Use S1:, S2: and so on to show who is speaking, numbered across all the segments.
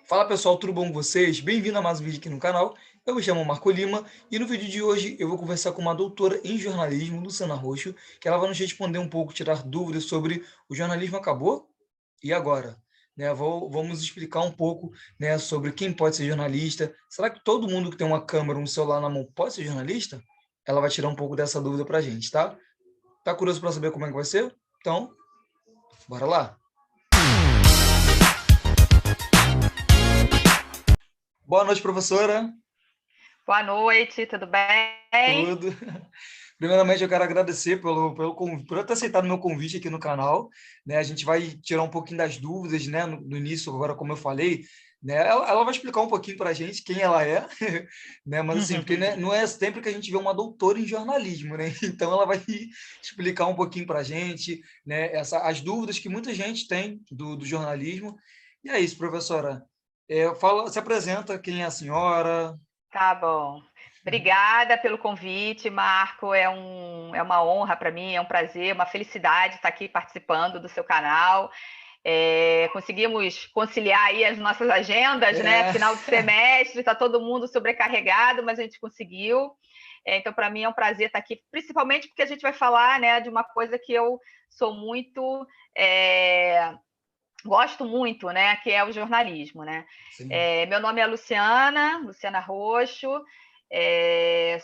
S1: Fala pessoal, tudo bom com vocês? Bem-vindo a mais um vídeo aqui no canal. Eu me chamo Marco Lima e no vídeo de hoje eu vou conversar com uma doutora em jornalismo, Luciana Roxo, que ela vai nos responder um pouco, tirar dúvidas sobre o jornalismo acabou e agora? Né, vamos explicar um pouco, né, sobre quem pode ser jornalista. Será que todo mundo que tem uma câmera, um celular na mão pode ser jornalista? Ela vai tirar um pouco dessa dúvida para a gente, tá? Tá curioso para saber como é que vai ser? Então, bora lá! Boa noite, professora.
S2: Boa noite, tudo bem?
S1: Tudo. Primeiramente, eu quero agradecer por ter aceitado o meu convite aqui no canal. Né? A gente vai tirar um pouquinho das dúvidas, né? No início, agora, como eu falei, né? Ela vai explicar um pouquinho para a gente quem ela é, né? Mas assim, porque né, não é sempre que a gente vê uma doutora em jornalismo, né? Então, ela vai explicar um pouquinho para a gente, né? As dúvidas que muita gente tem do jornalismo. E é isso, professora. Se apresenta, quem é a senhora?
S2: Tá bom. Obrigada pelo convite, Marco. É uma honra para mim, é um prazer, uma felicidade estar aqui participando do seu canal. Conseguimos conciliar aí as nossas agendas, né? Final de semestre, está todo mundo sobrecarregado, mas a gente conseguiu. Então, para mim é um prazer estar aqui, principalmente porque a gente vai falar, né, de uma coisa que eu sou muito gosto muito, né, que é o jornalismo, né? Meu nome é Luciana Roxo,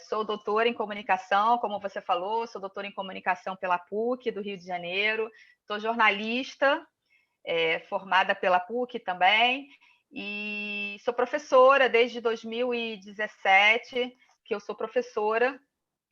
S2: sou doutora em comunicação, como você falou, sou doutora em comunicação pela PUC do Rio de Janeiro, sou jornalista, formada pela PUC também, e sou professora desde 2017, que eu sou professora,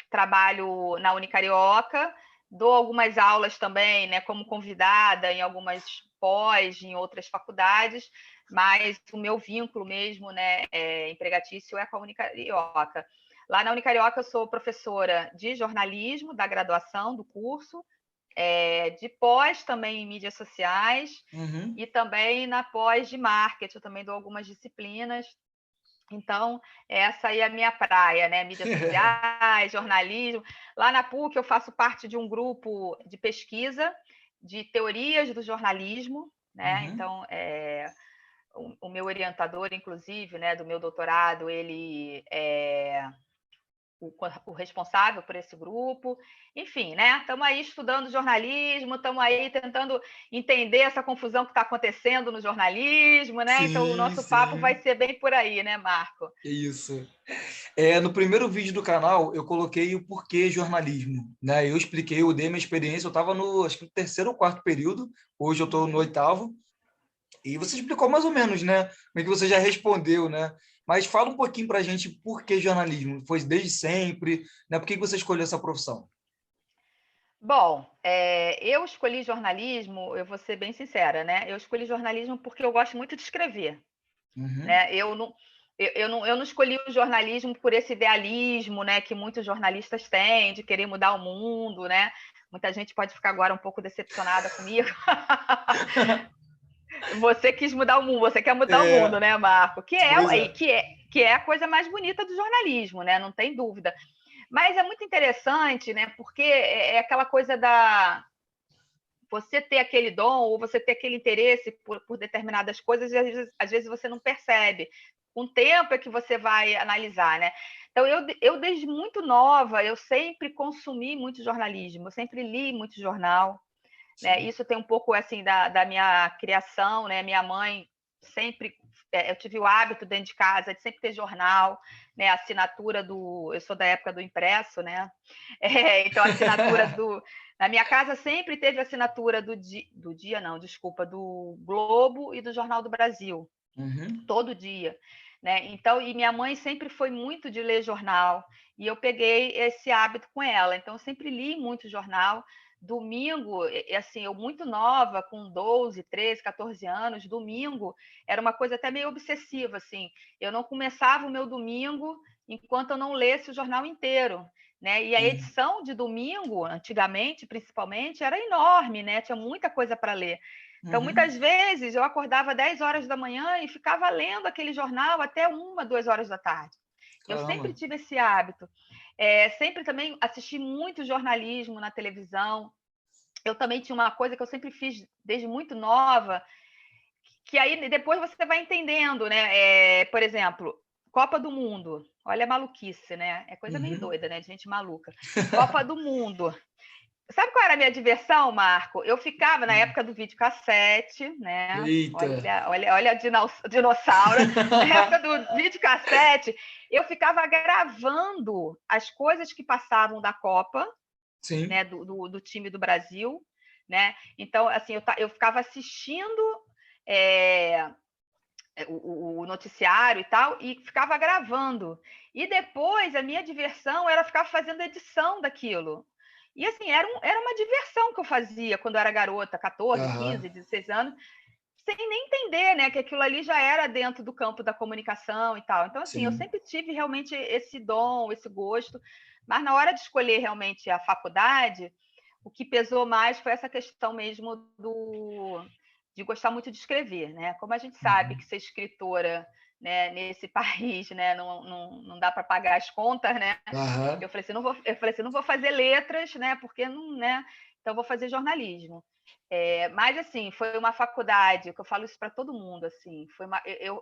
S2: trabalho na Unicarioca, dou algumas aulas também, né, como convidada em algumas pós, em outras faculdades, mas o meu vínculo mesmo, né, empregatício é com a Unicarioca. Lá na Unicarioca eu sou professora de jornalismo, da graduação, do curso, de pós também em mídias sociais, e também na pós de marketing, eu também dou algumas disciplinas. Então, essa aí é a minha praia, né? Mídias sociais, jornalismo. Lá na PUC, eu faço parte de um grupo de pesquisa de teorias do jornalismo, né? Então, o meu orientador, inclusive, né, do meu doutorado, ele é o responsável por esse grupo. Enfim, né? Estamos aí estudando jornalismo, estamos aí tentando entender essa confusão que está acontecendo no jornalismo, né? Então, o
S1: Sim,
S2: nosso papo vai
S1: sim.
S2: ser bem por aí, né, Marco?
S1: Isso. No primeiro vídeo do canal, eu coloquei o porquê jornalismo, né? Eu expliquei, eu dei minha experiência, eu estava no, acho que no terceiro ou quarto período, hoje eu estou no oitavo, e você explicou mais ou menos, né? Como é que você já respondeu, né? Mas fala um pouquinho para a gente por que jornalismo? Foi desde sempre, né? Por que você escolheu essa profissão?
S2: Bom, eu escolhi jornalismo, eu vou ser bem sincera, né? Eu escolhi jornalismo porque eu gosto muito de escrever,
S1: Uhum.
S2: né? Eu não escolhi o jornalismo por esse idealismo, né, que muitos jornalistas têm de querer mudar o mundo, né? Muita gente pode ficar agora um pouco decepcionada comigo. Você quis mudar o mundo, você quer mudar o mundo, né, Marco?
S1: Pois é.
S2: Que é a coisa mais bonita do jornalismo, né? Não tem dúvida. Mas é muito interessante, né? Porque é aquela coisa da você ter aquele dom ou você ter aquele interesse por determinadas coisas e às vezes você não percebe. Com o tempo é que você vai analisar, né? Então, eu desde muito nova, eu sempre consumi muito jornalismo, eu sempre li muito jornal, né?
S1: Sim.
S2: Isso tem um pouco assim da minha criação, né? Minha mãe sempre eu tive o hábito dentro de casa de sempre ter jornal, né? Assinatura eu sou da época do impresso, né? Então a assinatura na minha casa sempre teve assinatura do dia não, desculpa, do Globo e do Jornal do Brasil,
S1: Uhum.
S2: todo dia. Né? Então, e minha mãe sempre foi muito de ler jornal, e eu peguei esse hábito com ela. Então, eu sempre li muito jornal. Domingo, assim, eu muito nova, com 12, 13, 14 anos, domingo era uma coisa até meio obsessiva, assim. Eu não começava o meu domingo enquanto eu não lesse o jornal inteiro. Né? E a
S1: Sim.
S2: edição de domingo, antigamente, principalmente, era enorme, né? Tinha muita coisa para ler. Então,
S1: Uhum.
S2: muitas vezes, eu acordava 10 horas da manhã e ficava lendo aquele jornal até 1, 2 horas da tarde. Eu sempre
S1: Caramba.
S2: tive esse hábito. Sempre também assisti muito jornalismo na televisão. Eu também tinha uma coisa que eu sempre fiz desde muito nova, que aí depois você vai entendendo, né? Por exemplo, Copa do Mundo. Olha a maluquice, né? É coisa meio doida, né? De gente maluca. Copa do Mundo. Sabe qual era a minha diversão, Marco? Eu ficava na época do videocassete, né?
S1: Eita!
S2: Olha a dinossauro. Na época do videocassete, eu ficava gravando as coisas que passavam da Copa,
S1: Sim.
S2: né? Do time do Brasil, né? Então, assim, eu ficava assistindo o noticiário e tal, e ficava gravando. E depois a minha diversão era ficar fazendo edição daquilo. E assim, era uma diversão que eu fazia quando eu era garota, 14, 15, 16 anos, sem nem entender, né, que aquilo ali já era dentro do campo da comunicação e tal. Então, assim,
S1: Sim.
S2: eu sempre tive realmente esse dom, esse gosto, mas na hora de escolher realmente a faculdade, o que pesou mais foi essa questão mesmo de gostar muito de escrever, né? Como a gente sabe que ser escritora, né, nesse país, né, não dá para pagar as contas, né? Eu falei assim, não vou fazer letras, né? Porque não, né? Então vou fazer jornalismo. Mas assim, foi uma faculdade, que eu falo isso para todo mundo, assim,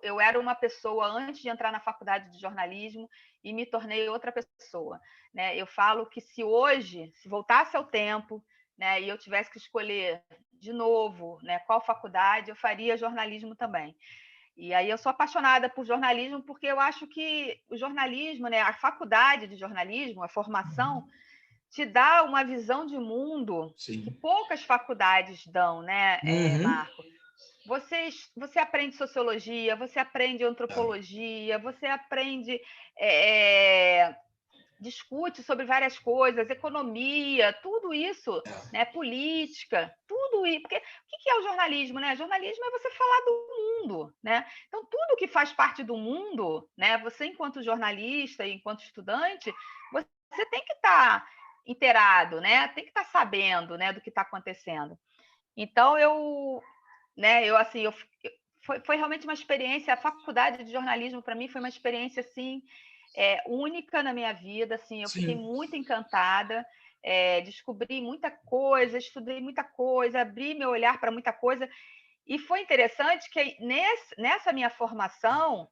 S2: eu era uma pessoa antes de entrar na faculdade de jornalismo e me tornei outra pessoa, né? Eu falo que se hoje, se voltasse ao tempo, né, e eu tivesse que escolher de novo, né, qual faculdade, eu faria jornalismo também. E aí eu sou apaixonada por jornalismo porque eu acho que o jornalismo, né, a faculdade de jornalismo, a formação, te dá uma visão de mundo que poucas faculdades dão, né, Marco? Você aprende sociologia, você aprende antropologia, você aprende discute sobre várias coisas, economia, tudo isso, né? Política, tudo isso. Porque o que é o jornalismo, né? Jornalismo é você falar do mundo, né? Então, tudo que faz parte do mundo, né? Você, enquanto jornalista e enquanto estudante, você tem que estar inteirado, né? Tem que estar sabendo, né, do que está acontecendo. Então, foi realmente uma experiência. A faculdade de jornalismo, para mim, foi uma experiência, assim, única na minha vida, assim, eu fiquei muito encantada, descobri muita coisa, estudei muita coisa, abri meu olhar para muita coisa, e foi interessante que nessa minha formação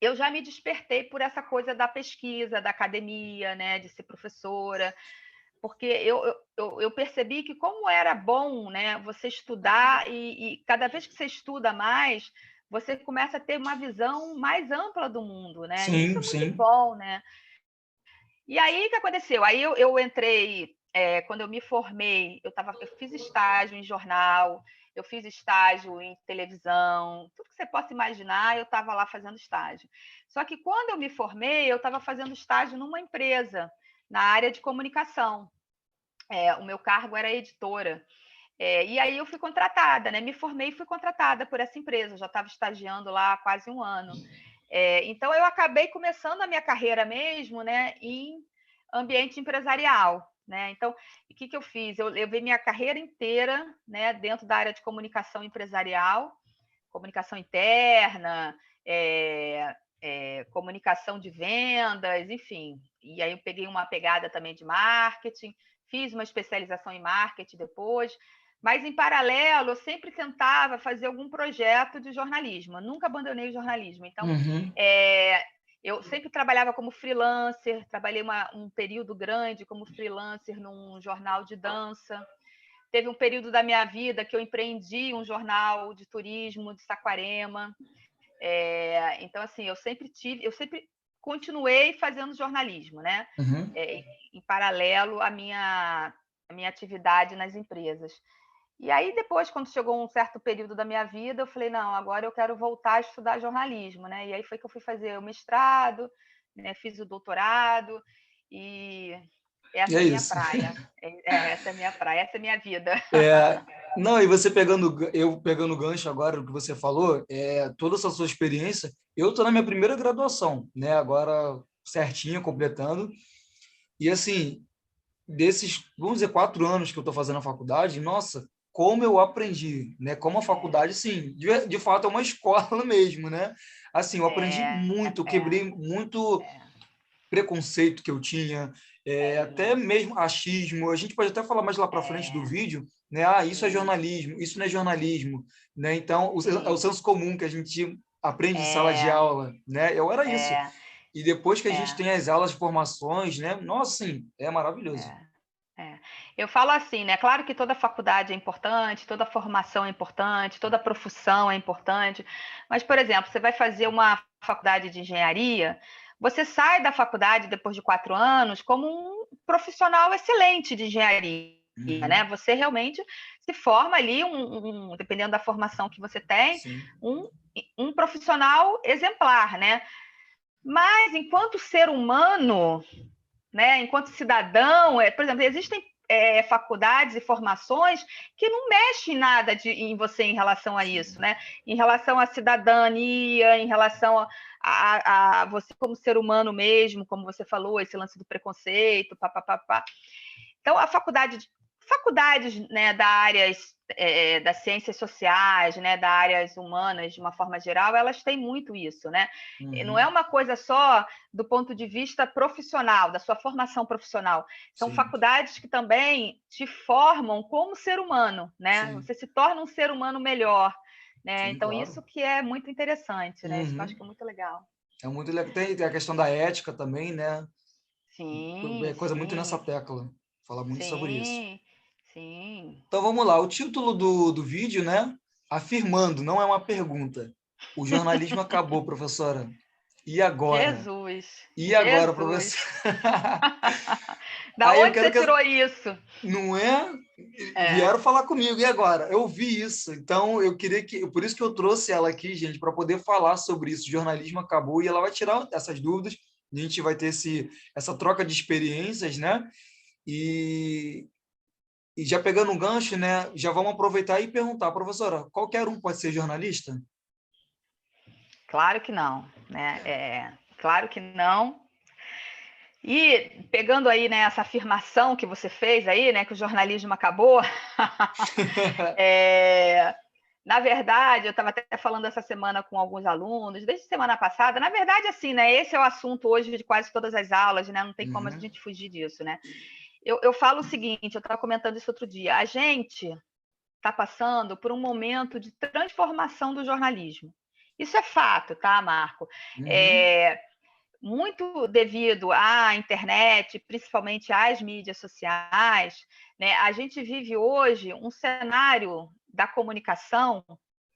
S2: eu já me despertei por essa coisa da pesquisa, da academia, né, de ser professora, porque eu percebi que como era bom, né, você estudar e cada vez que você estuda mais, você começa a ter uma visão mais ampla do mundo, né? E isso é muito bom, né? E aí, o que aconteceu? Aí eu entrei, quando eu me formei, eu fiz estágio em jornal, eu fiz estágio em televisão, tudo que você possa imaginar, eu estava lá fazendo estágio. Só que quando eu me formei, eu estava fazendo estágio numa empresa, na área de comunicação. O meu cargo era editora. E aí eu fui contratada, né? Me formei e fui contratada por essa empresa. Eu já estava estagiando lá há quase um ano. Então eu acabei começando a minha carreira mesmo, né, em ambiente empresarial, né? Então, o que eu fiz? Eu levei minha carreira inteira, né, dentro da área de comunicação empresarial, comunicação interna, comunicação de vendas, enfim. E aí eu peguei uma pegada também de marketing, fiz uma especialização em marketing depois, mas em paralelo eu sempre tentava fazer algum projeto de jornalismo, eu nunca abandonei o jornalismo. Então, eu sempre trabalhava como freelancer, trabalhei um período grande como freelancer num jornal de dança. Teve um período da minha vida que eu empreendi um jornal de turismo de Saquarema. Então, assim, eu sempre continuei fazendo jornalismo, né? Em paralelo à minha atividade nas empresas. E aí, depois, quando chegou um certo período da minha vida, eu falei, não, agora eu quero voltar a estudar jornalismo, né? E aí foi que eu fui fazer o mestrado, né? Fiz o doutorado, e essa é a minha praia. Essa é a minha praia, essa é a minha vida.
S1: Não, e eu pegando o gancho agora do que você falou, toda essa sua experiência, eu estou na minha primeira graduação, né? Agora certinho, completando. E assim, desses, vamos dizer, 4 anos que eu estou fazendo a faculdade, nossa, como eu aprendi, né? Como a faculdade, sim, de fato é uma escola mesmo, né? Assim, eu aprendi muito, eu quebrei muito preconceito que eu tinha, até mesmo achismo. A gente pode até falar mais lá para frente do vídeo, né? Isso é jornalismo, isso não é jornalismo, né? Então, é o senso comum que a gente aprende em sala de aula, né? Eu era isso. E depois que a gente tem as aulas de formações, né? Nossa, sim, é maravilhoso.
S2: Eu falo assim, né? Claro que toda faculdade é importante, toda formação é importante, toda profissão é importante, mas, por exemplo, você vai fazer uma faculdade de engenharia, você sai da faculdade depois de 4 anos como um profissional excelente de engenharia, né? Você realmente se forma ali, dependendo da formação que você tem, um profissional exemplar, né? Mas, enquanto ser humano, né, enquanto cidadão, por exemplo, existem faculdades e formações que não mexem nada em você em relação a isso, né? Em relação à cidadania, em relação a você como ser humano mesmo, como você falou, esse lance do preconceito, papapá. Então, faculdades, né, da áreas das ciências sociais, né, das áreas humanas, de uma forma geral, elas têm muito isso, né? Não é uma coisa só do ponto de vista profissional, da sua formação profissional. São faculdades que também te formam como ser humano, né? Você se torna um ser humano melhor, né? Então, claro. Isso que é muito interessante, né? Isso que eu acho que é muito legal.
S1: É muito legal. Tem a questão da ética também, né?
S2: Sim.
S1: É coisa muito nessa tecla. Falar muito sobre isso.
S2: Sim.
S1: Então vamos lá. O título do vídeo, né? Afirmando, não é uma pergunta. O jornalismo acabou, professora. E agora?
S2: Jesus.
S1: E agora, professora?
S2: Da onde você tirou isso?
S1: Não é? Vieram falar comigo. E agora? Eu vi isso. Então, eu queria que... Por isso que eu trouxe ela aqui, gente, para poder falar sobre isso. O jornalismo acabou e ela vai tirar essas dúvidas. A gente vai ter essa troca de experiências, né? E já pegando um gancho, né? Já vamos aproveitar e perguntar, professora, qualquer um pode ser jornalista?
S2: Claro que não, né? Claro que não. E pegando aí, né, essa afirmação que você fez aí, né, que o jornalismo acabou, na verdade, eu estava até falando essa semana com alguns alunos, desde semana passada, na verdade, assim, né, esse é o assunto hoje de quase todas as aulas, né, não tem como a gente fugir disso, né. Eu falo o seguinte, eu estava comentando isso outro dia, a gente está passando por um momento de transformação do jornalismo. Isso é fato, tá, Marco? Muito devido à internet, principalmente às mídias sociais, né, a gente vive hoje um cenário da comunicação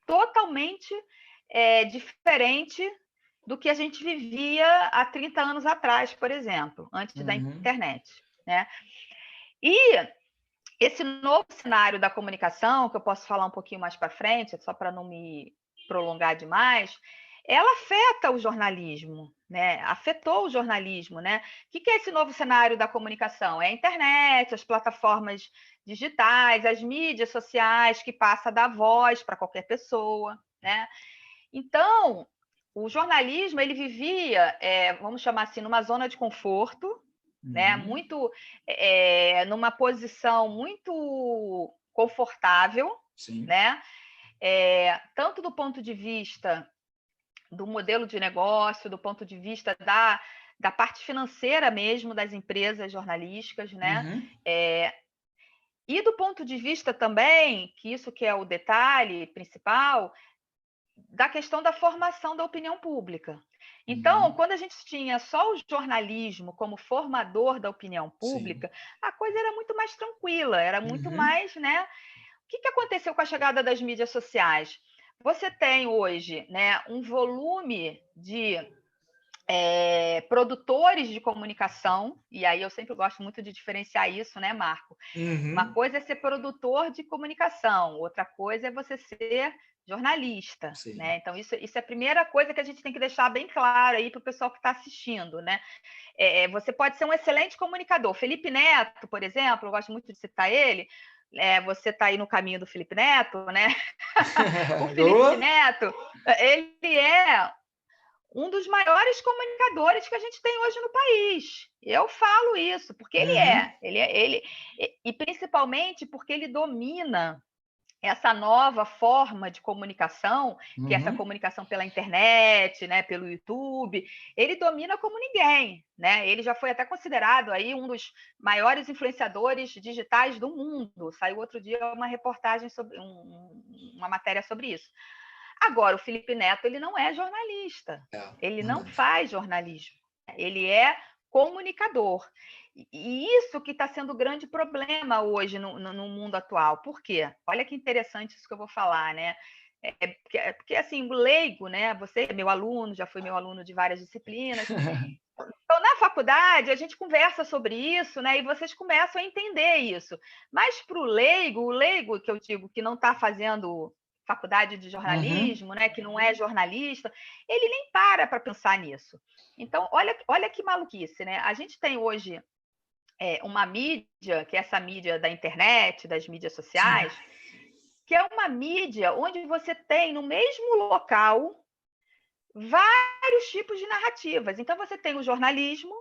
S2: totalmente diferente do que a gente vivia há 30 anos atrás, por exemplo, antes da internet, né? E esse novo cenário da comunicação, que eu posso falar um pouquinho mais para frente, só para não me prolongar demais, ela afeta o jornalismo, né? Afetou o jornalismo, né? O que é esse novo cenário da comunicação? É a internet, as plataformas digitais, as mídias sociais que passa a dar voz para qualquer pessoa, né? Então, o jornalismo ele vivia, vamos chamar assim, numa zona de conforto, né? Muito numa posição muito confortável, né? Tanto do ponto de vista do modelo de negócio, do ponto de vista da parte financeira mesmo das empresas jornalísticas, né? E do ponto de vista também, que isso que é o detalhe principal, da questão da formação da opinião pública. Então, quando a gente tinha só o jornalismo como formador da opinião pública, a coisa era muito mais tranquila, era muito mais, né? O que aconteceu com a chegada das mídias sociais? Você tem hoje, né, um volume de produtores de comunicação, e aí eu sempre gosto muito de diferenciar isso, né, Marco? Uma coisa é ser produtor de comunicação, outra coisa é você ser jornalista, né? Então, isso é a primeira coisa que a gente tem que deixar bem claro aí para o pessoal que está assistindo, né? Você pode ser um excelente comunicador. Felipe Neto, por exemplo, eu gosto muito de citar ele, você está aí no caminho do Felipe Neto, né? O Felipe Neto, ele é um dos maiores comunicadores que a gente tem hoje no país. Eu falo isso, porque ele e principalmente porque ele domina essa nova forma de comunicação, que é essa
S1: Uhum.
S2: comunicação pela internet, né, pelo YouTube, ele domina como ninguém, né? Ele já foi até considerado aí um dos maiores influenciadores digitais do mundo. Saiu outro dia uma reportagem sobre uma matéria sobre isso. Agora, o Felipe Neto, ele não é jornalista, ele não
S1: Verdade.
S2: faz jornalismo, ele é comunicador. E isso que está sendo o grande problema hoje no mundo atual. Por quê? Olha que interessante isso que eu vou falar, né? Porque assim, o leigo, né? Você é meu aluno, já foi meu aluno de várias disciplinas. Então, na faculdade, a gente conversa sobre isso, né? E vocês começam a entender isso. Mas para o leigo que eu digo que não está fazendo faculdade de
S1: Uhum.
S2: jornalismo, né? Que não é jornalista, ele nem para pensar nisso. Então, olha que maluquice, né? A gente tem hoje uma mídia, que é essa mídia da internet, das mídias
S1: Sim.
S2: sociais, que é uma mídia onde você tem no mesmo local vários tipos de narrativas. Então, você tem o jornalismo,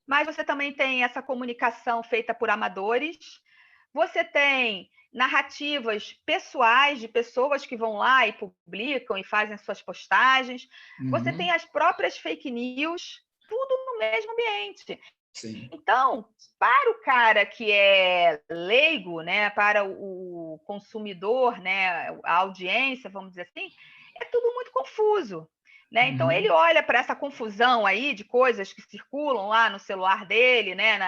S2: mas você também tem essa comunicação feita por amadores, você tem narrativas pessoais de pessoas que vão lá e publicam e fazem suas postagens, você tem
S1: Uhum.
S2: as próprias fake news, tudo no mesmo ambiente.
S1: Sim.
S2: Então, para o cara que é leigo, né, para o consumidor, né, a audiência, vamos dizer assim, é tudo muito confuso. Né? Então, ele
S1: Uhum.
S2: olha para essa confusão aí de coisas que circulam lá no celular dele, né,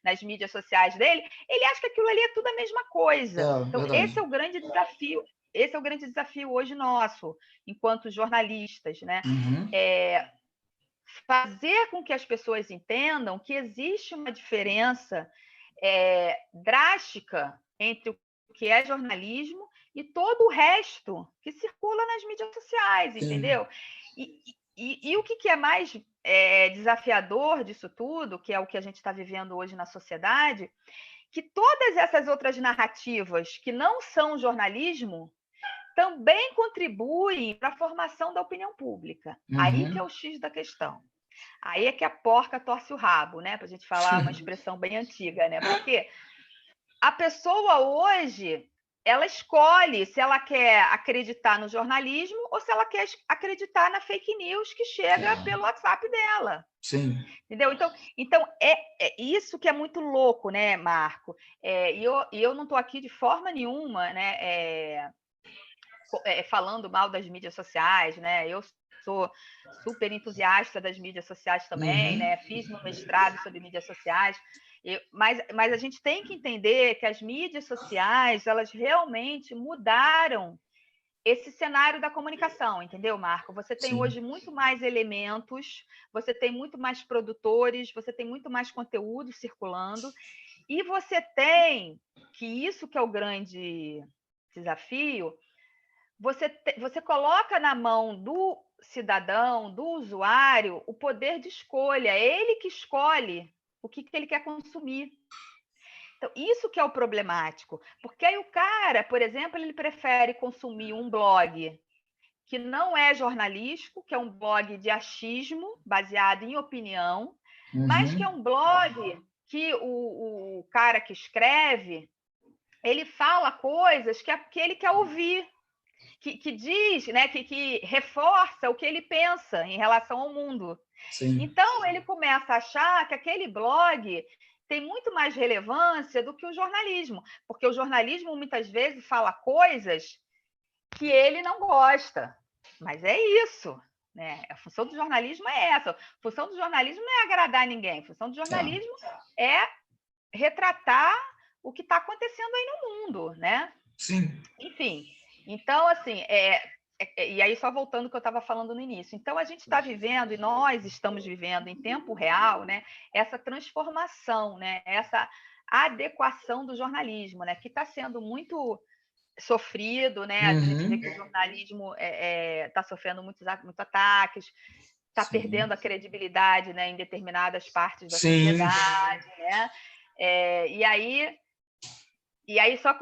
S2: nas mídias sociais dele, ele acha que aquilo ali é tudo a mesma coisa. Então, esse é
S1: Verdade.
S2: o grande desafio. Esse é o grande desafio hoje nosso, enquanto jornalistas, né?
S1: Uhum.
S2: Fazer com que as pessoas entendam que existe uma diferença drástica entre o que é jornalismo e todo o resto que circula nas mídias sociais,
S1: Sim.
S2: entendeu? E o que é mais desafiador disso tudo, que é o que a gente está vivendo hoje na sociedade, que todas essas outras narrativas que não são jornalismo também contribuem para a formação da opinião pública. Aí que é
S1: Uhum.
S2: o X da questão. Aí é que a porca torce o rabo, né? Para a gente falar uma expressão bem antiga, né? Porque a pessoa hoje ela escolhe se ela quer acreditar no jornalismo ou se ela quer acreditar na fake news que chega pelo WhatsApp dela.
S1: Sim.
S2: Entendeu? Então é isso que é muito louco, né, Marco? E eu não estou aqui de forma nenhuma, né? Falando mal das mídias sociais, né? Eu sou super entusiasta das mídias sociais também,
S1: Uhum.
S2: né? Fiz meu mestrado sobre mídias sociais, mas a gente tem que entender que as mídias sociais elas realmente mudaram esse cenário da comunicação, entendeu, Marco? Você tem
S1: Sim.
S2: hoje muito mais elementos, você tem muito mais produtores, você tem muito mais conteúdo circulando, e você tem que isso que é o grande desafio, você coloca na mão do cidadão, do usuário, o poder de escolha. É ele que escolhe o que ele quer consumir. Então, isso que é o problemático. Porque aí o cara, por exemplo, ele prefere consumir um blog que não é jornalístico, que é um blog de achismo, baseado em opinião, mas que é
S1: Uhum.
S2: um blog que o cara que escreve, ele fala coisas que ele quer ouvir, que diz, né, que reforça o que ele pensa em relação ao mundo.
S1: Sim.
S2: Então, ele começa a achar que aquele blog tem muito mais relevância do que o jornalismo, porque o jornalismo muitas vezes fala coisas que ele não gosta. Mas é isso. Né? A função do jornalismo é essa. A função do jornalismo não é agradar ninguém. A função do
S1: É.
S2: jornalismo é retratar o que está acontecendo aí no mundo, né?
S1: Sim.
S2: Enfim, então, assim, e aí só voltando ao que eu estava falando no início. Então, a gente está vivendo, e nós estamos vivendo em tempo real, né, essa transformação, né, essa adequação do jornalismo, né, que está sendo muito sofrido, né, a gente vê
S1: Uhum.
S2: que o jornalismo está sofrendo muitos ataques, está perdendo
S1: Sim.
S2: a credibilidade, né, em determinadas partes da
S1: Sim.
S2: sociedade, né, e aí só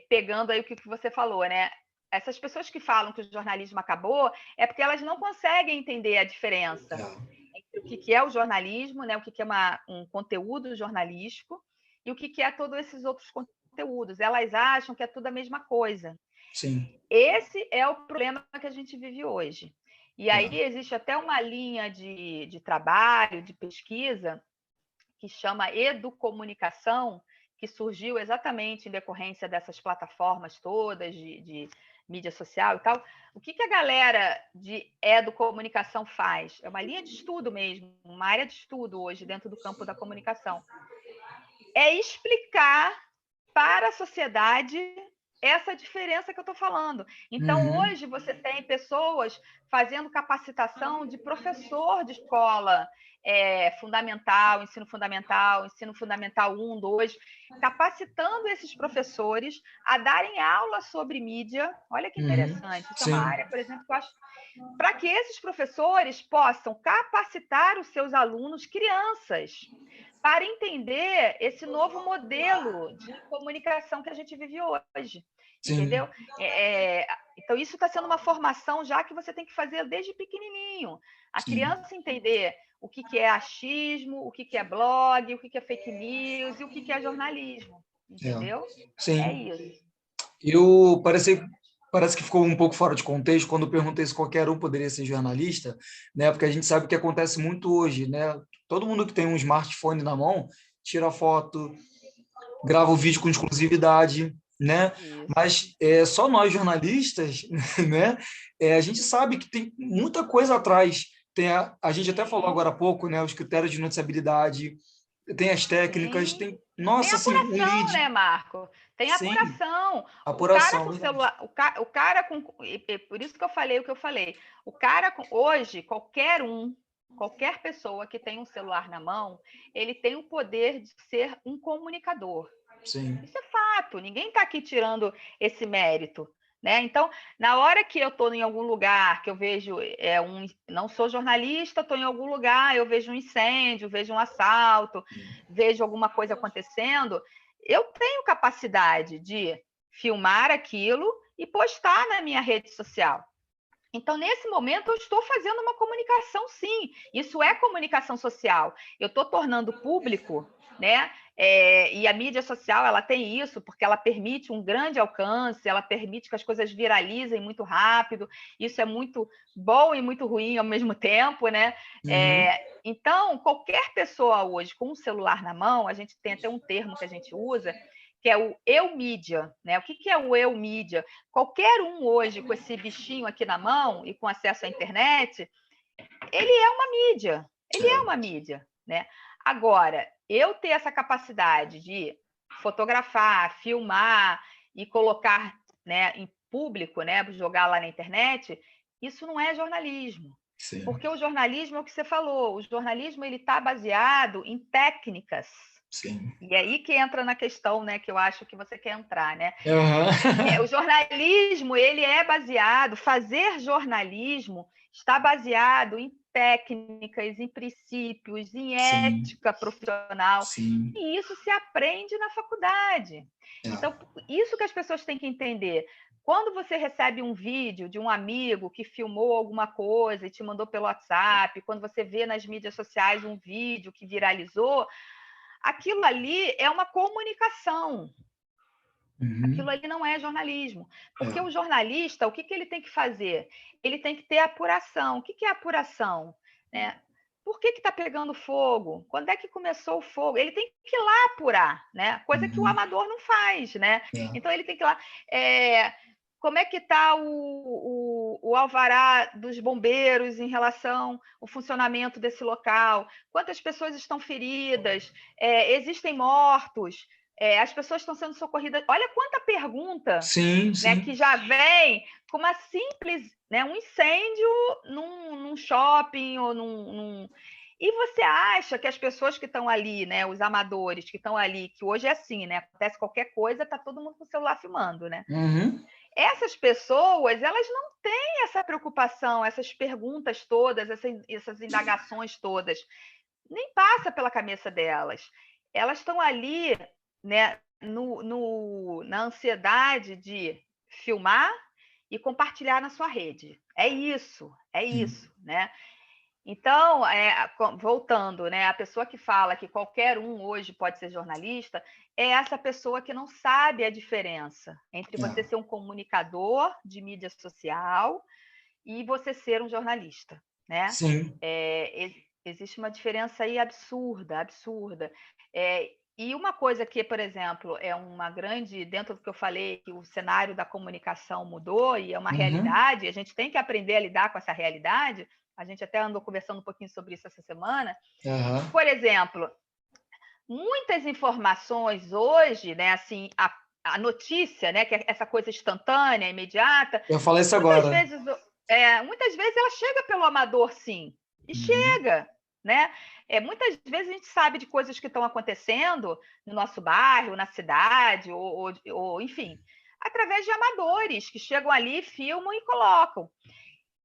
S2: pegando aí o que você falou, né? Essas pessoas que falam que o jornalismo acabou é porque elas não conseguem entender a diferença
S1: É.
S2: entre o que é o jornalismo, né? O que é um conteúdo jornalístico e o que é todos esses outros conteúdos conteúdos. Elas acham que é tudo a mesma coisa.
S1: Sim.
S2: Esse é o problema que a gente vive hoje. E aí existe até uma linha de trabalho, de pesquisa, que chama Educomunicação, que surgiu exatamente em decorrência dessas plataformas todas de mídia social e tal. O que a galera de educomunicação faz? É uma linha de estudo mesmo, uma área de estudo hoje dentro do campo da comunicação. É explicar para a sociedade essa diferença que eu estou falando. Então, hoje, você tem pessoas fazendo capacitação de professor de escola fundamental, ensino fundamental 1, 2, capacitando esses professores a darem aula sobre mídia. Olha que interessante. Isso é uma área, por exemplo, que eu acho para que esses professores possam capacitar os seus alunos, crianças, para entender esse novo modelo de comunicação que a gente vive hoje. Sim. Entendeu? Então, isso está sendo uma formação já que você tem que fazer desde pequenininho. A criança entender o que é achismo, o que é blog, o que é fake news e o que é jornalismo. Entendeu?
S1: Sim.
S2: É isso.
S1: Parece que ficou um pouco fora de contexto quando eu perguntei se qualquer um poderia ser jornalista, né? Porque a gente sabe que acontece muito hoje, né? Todo mundo que tem um smartphone na mão tira foto, grava o vídeo com exclusividade, né?
S2: Isso.
S1: Mas só nós jornalistas, né? A gente sabe que tem muita coisa atrás. Tem a gente até falou agora há pouco, né? Os critérios de noticiabilidade, tem as técnicas, tem nossa,
S2: tem apuração,
S1: assim, um lead,
S2: né, Marco? Tem apuração.
S1: Apuração.
S2: O cara com celular, o cara com, por isso que eu falei o que eu falei. O cara com, hoje, qualquer pessoa que tem um celular na mão, ele tem o poder de ser um comunicador.
S1: Sim.
S2: Isso é fato. Ninguém está aqui tirando esse mérito. Né? Então, na hora que eu estou em algum lugar, que eu vejo não sou jornalista, estou em algum lugar, eu vejo um incêndio, vejo um assalto, vejo alguma coisa acontecendo, eu tenho capacidade de filmar aquilo e postar na minha rede social. Então, nesse momento, eu estou fazendo uma comunicação, sim. Isso é comunicação social. Eu estou tornando público, né? E a mídia social, ela tem isso, porque ela permite um grande alcance, ela permite que as coisas viralizem muito rápido. Isso é muito bom e muito ruim ao mesmo tempo, né? Então, qualquer pessoa hoje com um celular na mão, a gente tem até um termo que a gente usa, que é o eu-mídia, né? O que é o eu-mídia? Qualquer um hoje com esse bichinho aqui na mão e com acesso à internet, ele é uma mídia. Ele é uma mídia, né? Agora, eu ter essa capacidade de fotografar, filmar e colocar, né, em público, né, jogar lá na internet, isso não é jornalismo. Sim. Porque o jornalismo é o que você falou, o jornalismo ele está baseado em técnicas.
S1: Sim.
S2: E aí que entra na questão, né, que eu acho que você quer entrar, né?
S1: Uhum.
S2: O jornalismo, ele é baseado, fazer jornalismo está baseado em técnicas, em princípios, em ética profissional.
S1: Sim.
S2: E isso se aprende na faculdade. Então, isso que as pessoas têm que entender. Quando você recebe um vídeo de um amigo que filmou alguma coisa e te mandou pelo WhatsApp, quando você vê nas mídias sociais um vídeo que viralizou, aquilo ali é uma comunicação. Aquilo ali não é jornalismo. Porque o jornalista, o que ele tem que fazer? Ele tem que ter apuração. O que é apuração? Né? Por que está pegando fogo? Quando é que começou o fogo? Ele tem que ir lá apurar, né? Coisa que o amador não faz, né? Então ele tem que ir lá. Como é que está o alvará dos bombeiros em relação ao funcionamento desse local? Quantas pessoas estão feridas? Existem mortos? As pessoas estão sendo socorridas. Olha quanta pergunta,
S1: sim.
S2: Né, que já vem com uma simples, né, um incêndio num shopping ou E você acha que as pessoas que estão ali, né, os amadores que estão ali, que hoje é assim, né, acontece qualquer coisa, tá todo mundo com o celular filmando, né? Essas pessoas, elas não têm essa preocupação, essas perguntas todas, essas indagações todas. Nem passa pela cabeça delas. Elas estão ali, né, na ansiedade de filmar e compartilhar na sua rede. É isso, né? Então, voltando, né, a pessoa que fala que qualquer um hoje pode ser jornalista é essa pessoa que não sabe a diferença entre você ser um comunicador de mídia social e você ser um jornalista, né?
S1: Sim.
S2: Existe uma diferença aí absurda, absurda. E uma coisa que, por exemplo, é uma grande, dentro do que eu falei, que o cenário da comunicação mudou e é uma realidade, a gente tem que aprender a lidar com essa realidade. A gente até andou conversando um pouquinho sobre isso essa semana. Por exemplo, muitas informações hoje, né, assim, a notícia, né, que é essa coisa instantânea, imediata.
S1: Eu falei isso agora.
S2: Muitas vezes ela chega pelo amador, sim, e chega, né? Muitas vezes a gente sabe de coisas que estão acontecendo no nosso bairro, na cidade, ou enfim, através de amadores que chegam ali, filmam e colocam.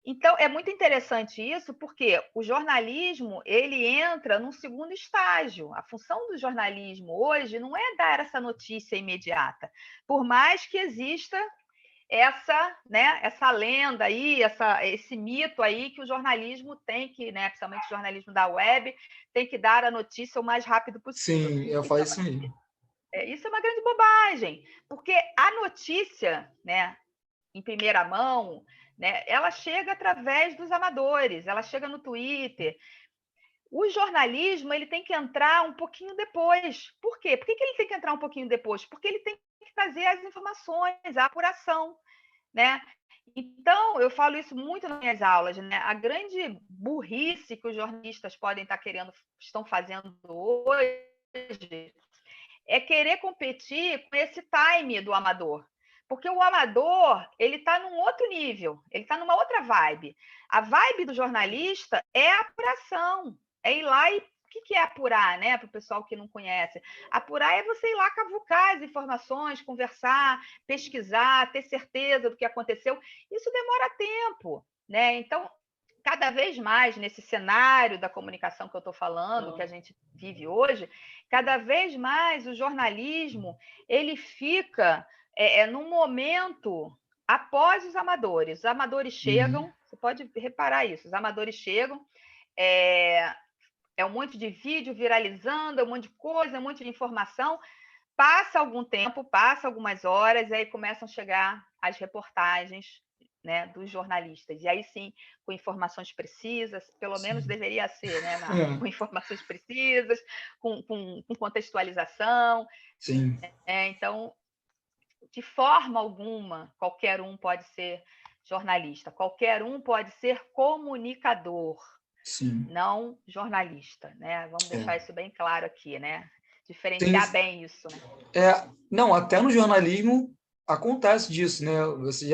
S2: Então, é muito interessante isso, porque o jornalismo ele entra num segundo estágio. A função do jornalismo hoje não é dar essa notícia imediata, por mais que exista essa lenda aí, esse mito aí que o jornalismo tem que, né, principalmente o jornalismo da web, tem que dar a notícia o mais rápido possível.
S1: Sim, eu falei isso aí.
S2: Isso é uma grande bobagem, porque a notícia, né, em primeira mão, né, ela chega através dos amadores, ela chega no Twitter. O jornalismo ele tem que entrar um pouquinho depois. Por quê? Por que ele tem que entrar um pouquinho depois? Porque ele tem que trazer as informações, a apuração, né? Então, eu falo isso muito nas minhas aulas, né? A grande burrice que os jornalistas estão fazendo hoje é querer competir com esse time do amador. Porque o amador, ele está num outro nível, ele está numa outra vibe. A vibe do jornalista é a apuração, é ir lá e o que é apurar, né? Para o pessoal que não conhece. Apurar é você ir lá cavucar as informações, conversar, pesquisar, ter certeza do que aconteceu. Isso demora tempo, né? Então, cada vez mais nesse cenário da comunicação que eu estou falando, que a gente vive hoje, cada vez mais o jornalismo ele fica num momento após os amadores. Os amadores chegam, você pode reparar isso, os amadores chegam, um monte de vídeo viralizando, um monte de coisa, um monte de informação. Passa algum tempo, passa algumas horas, e aí começam a chegar as reportagens, né, dos jornalistas. E aí sim, com informações precisas, pelo menos deveria ser, né, Marco? Com informações precisas, com contextualização.
S1: Sim.
S2: Então, de forma alguma, qualquer um pode ser jornalista, qualquer um pode ser comunicador,
S1: sim,
S2: não jornalista, né? Vamos deixar isso bem claro aqui, né? Diferenciar bem isso, né?
S1: Não, até no jornalismo acontece disso, né? Você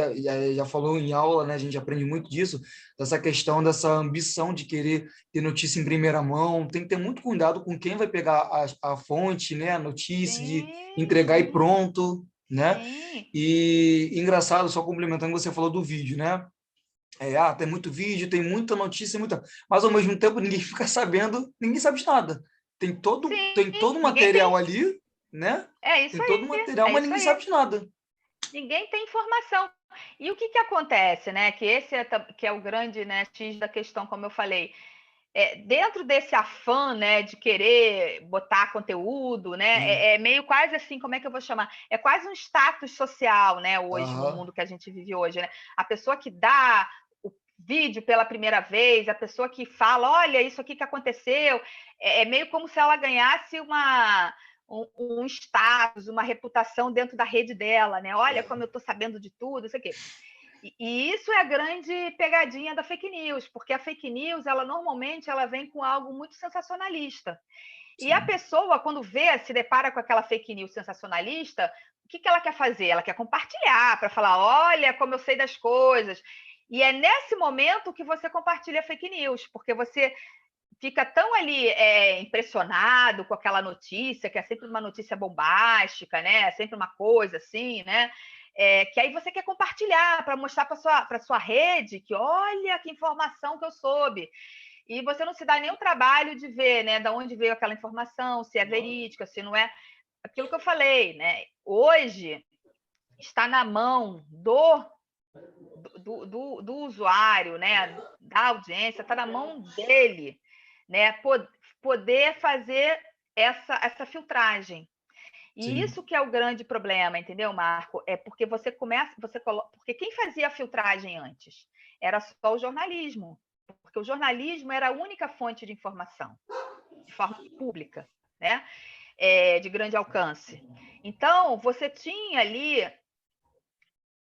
S1: já falou em aula, né? A gente aprende muito disso, dessa questão, dessa ambição de querer ter notícia em primeira mão. Tem que ter muito cuidado com quem vai pegar a fonte, né? A notícia, de entregar e pronto, né?
S2: Sim.
S1: E engraçado, só complementando, você falou do vídeo, né? Tem muito vídeo, tem muita notícia, mas ao mesmo tempo ninguém fica sabendo, ninguém sabe de nada. Tem todo o material ali, né?
S2: Isso
S1: Tem todo o material, mas ninguém sabe de nada.
S2: Ninguém tem informação. E o que acontece, né? Que esse que é o grande, né, X da questão, como eu falei. Dentro desse afã, né, de querer botar conteúdo, né, é meio quase assim, como é que eu vou chamar? É quase um status social, né, hoje, no mundo que a gente vive hoje, né? A pessoa que dá o vídeo pela primeira vez, a pessoa que fala, olha, isso aqui que aconteceu, é meio como se ela ganhasse um status, uma reputação dentro da rede dela, né? Olha como eu estou sabendo de tudo, isso aqui. E isso é a grande pegadinha da fake news, porque a fake news, ela normalmente ela vem com algo muito sensacionalista. Sim. E a pessoa, quando se depara com aquela fake news sensacionalista, o que ela quer fazer? Ela quer compartilhar, para falar, olha como eu sei das coisas. E é nesse momento que você compartilha a fake news, porque você fica tão ali impressionado com aquela notícia, que é sempre uma notícia bombástica, né? Sempre uma coisa assim, né? Que aí você quer compartilhar para mostrar para sua rede que olha que informação que eu soube. E você não se dá nem o trabalho de ver, né, de onde veio aquela informação, se é verídica, se não é. Aquilo que eu falei, né? Hoje está na mão do usuário, né, da audiência, está na mão dele, né, poder fazer essa filtragem. E
S1: Sim.
S2: isso que é o grande problema, entendeu, Marco? É porque porque quem fazia a filtragem antes era só o jornalismo, porque o jornalismo era a única fonte de informação, de forma pública, né? De grande alcance. Então, você tinha ali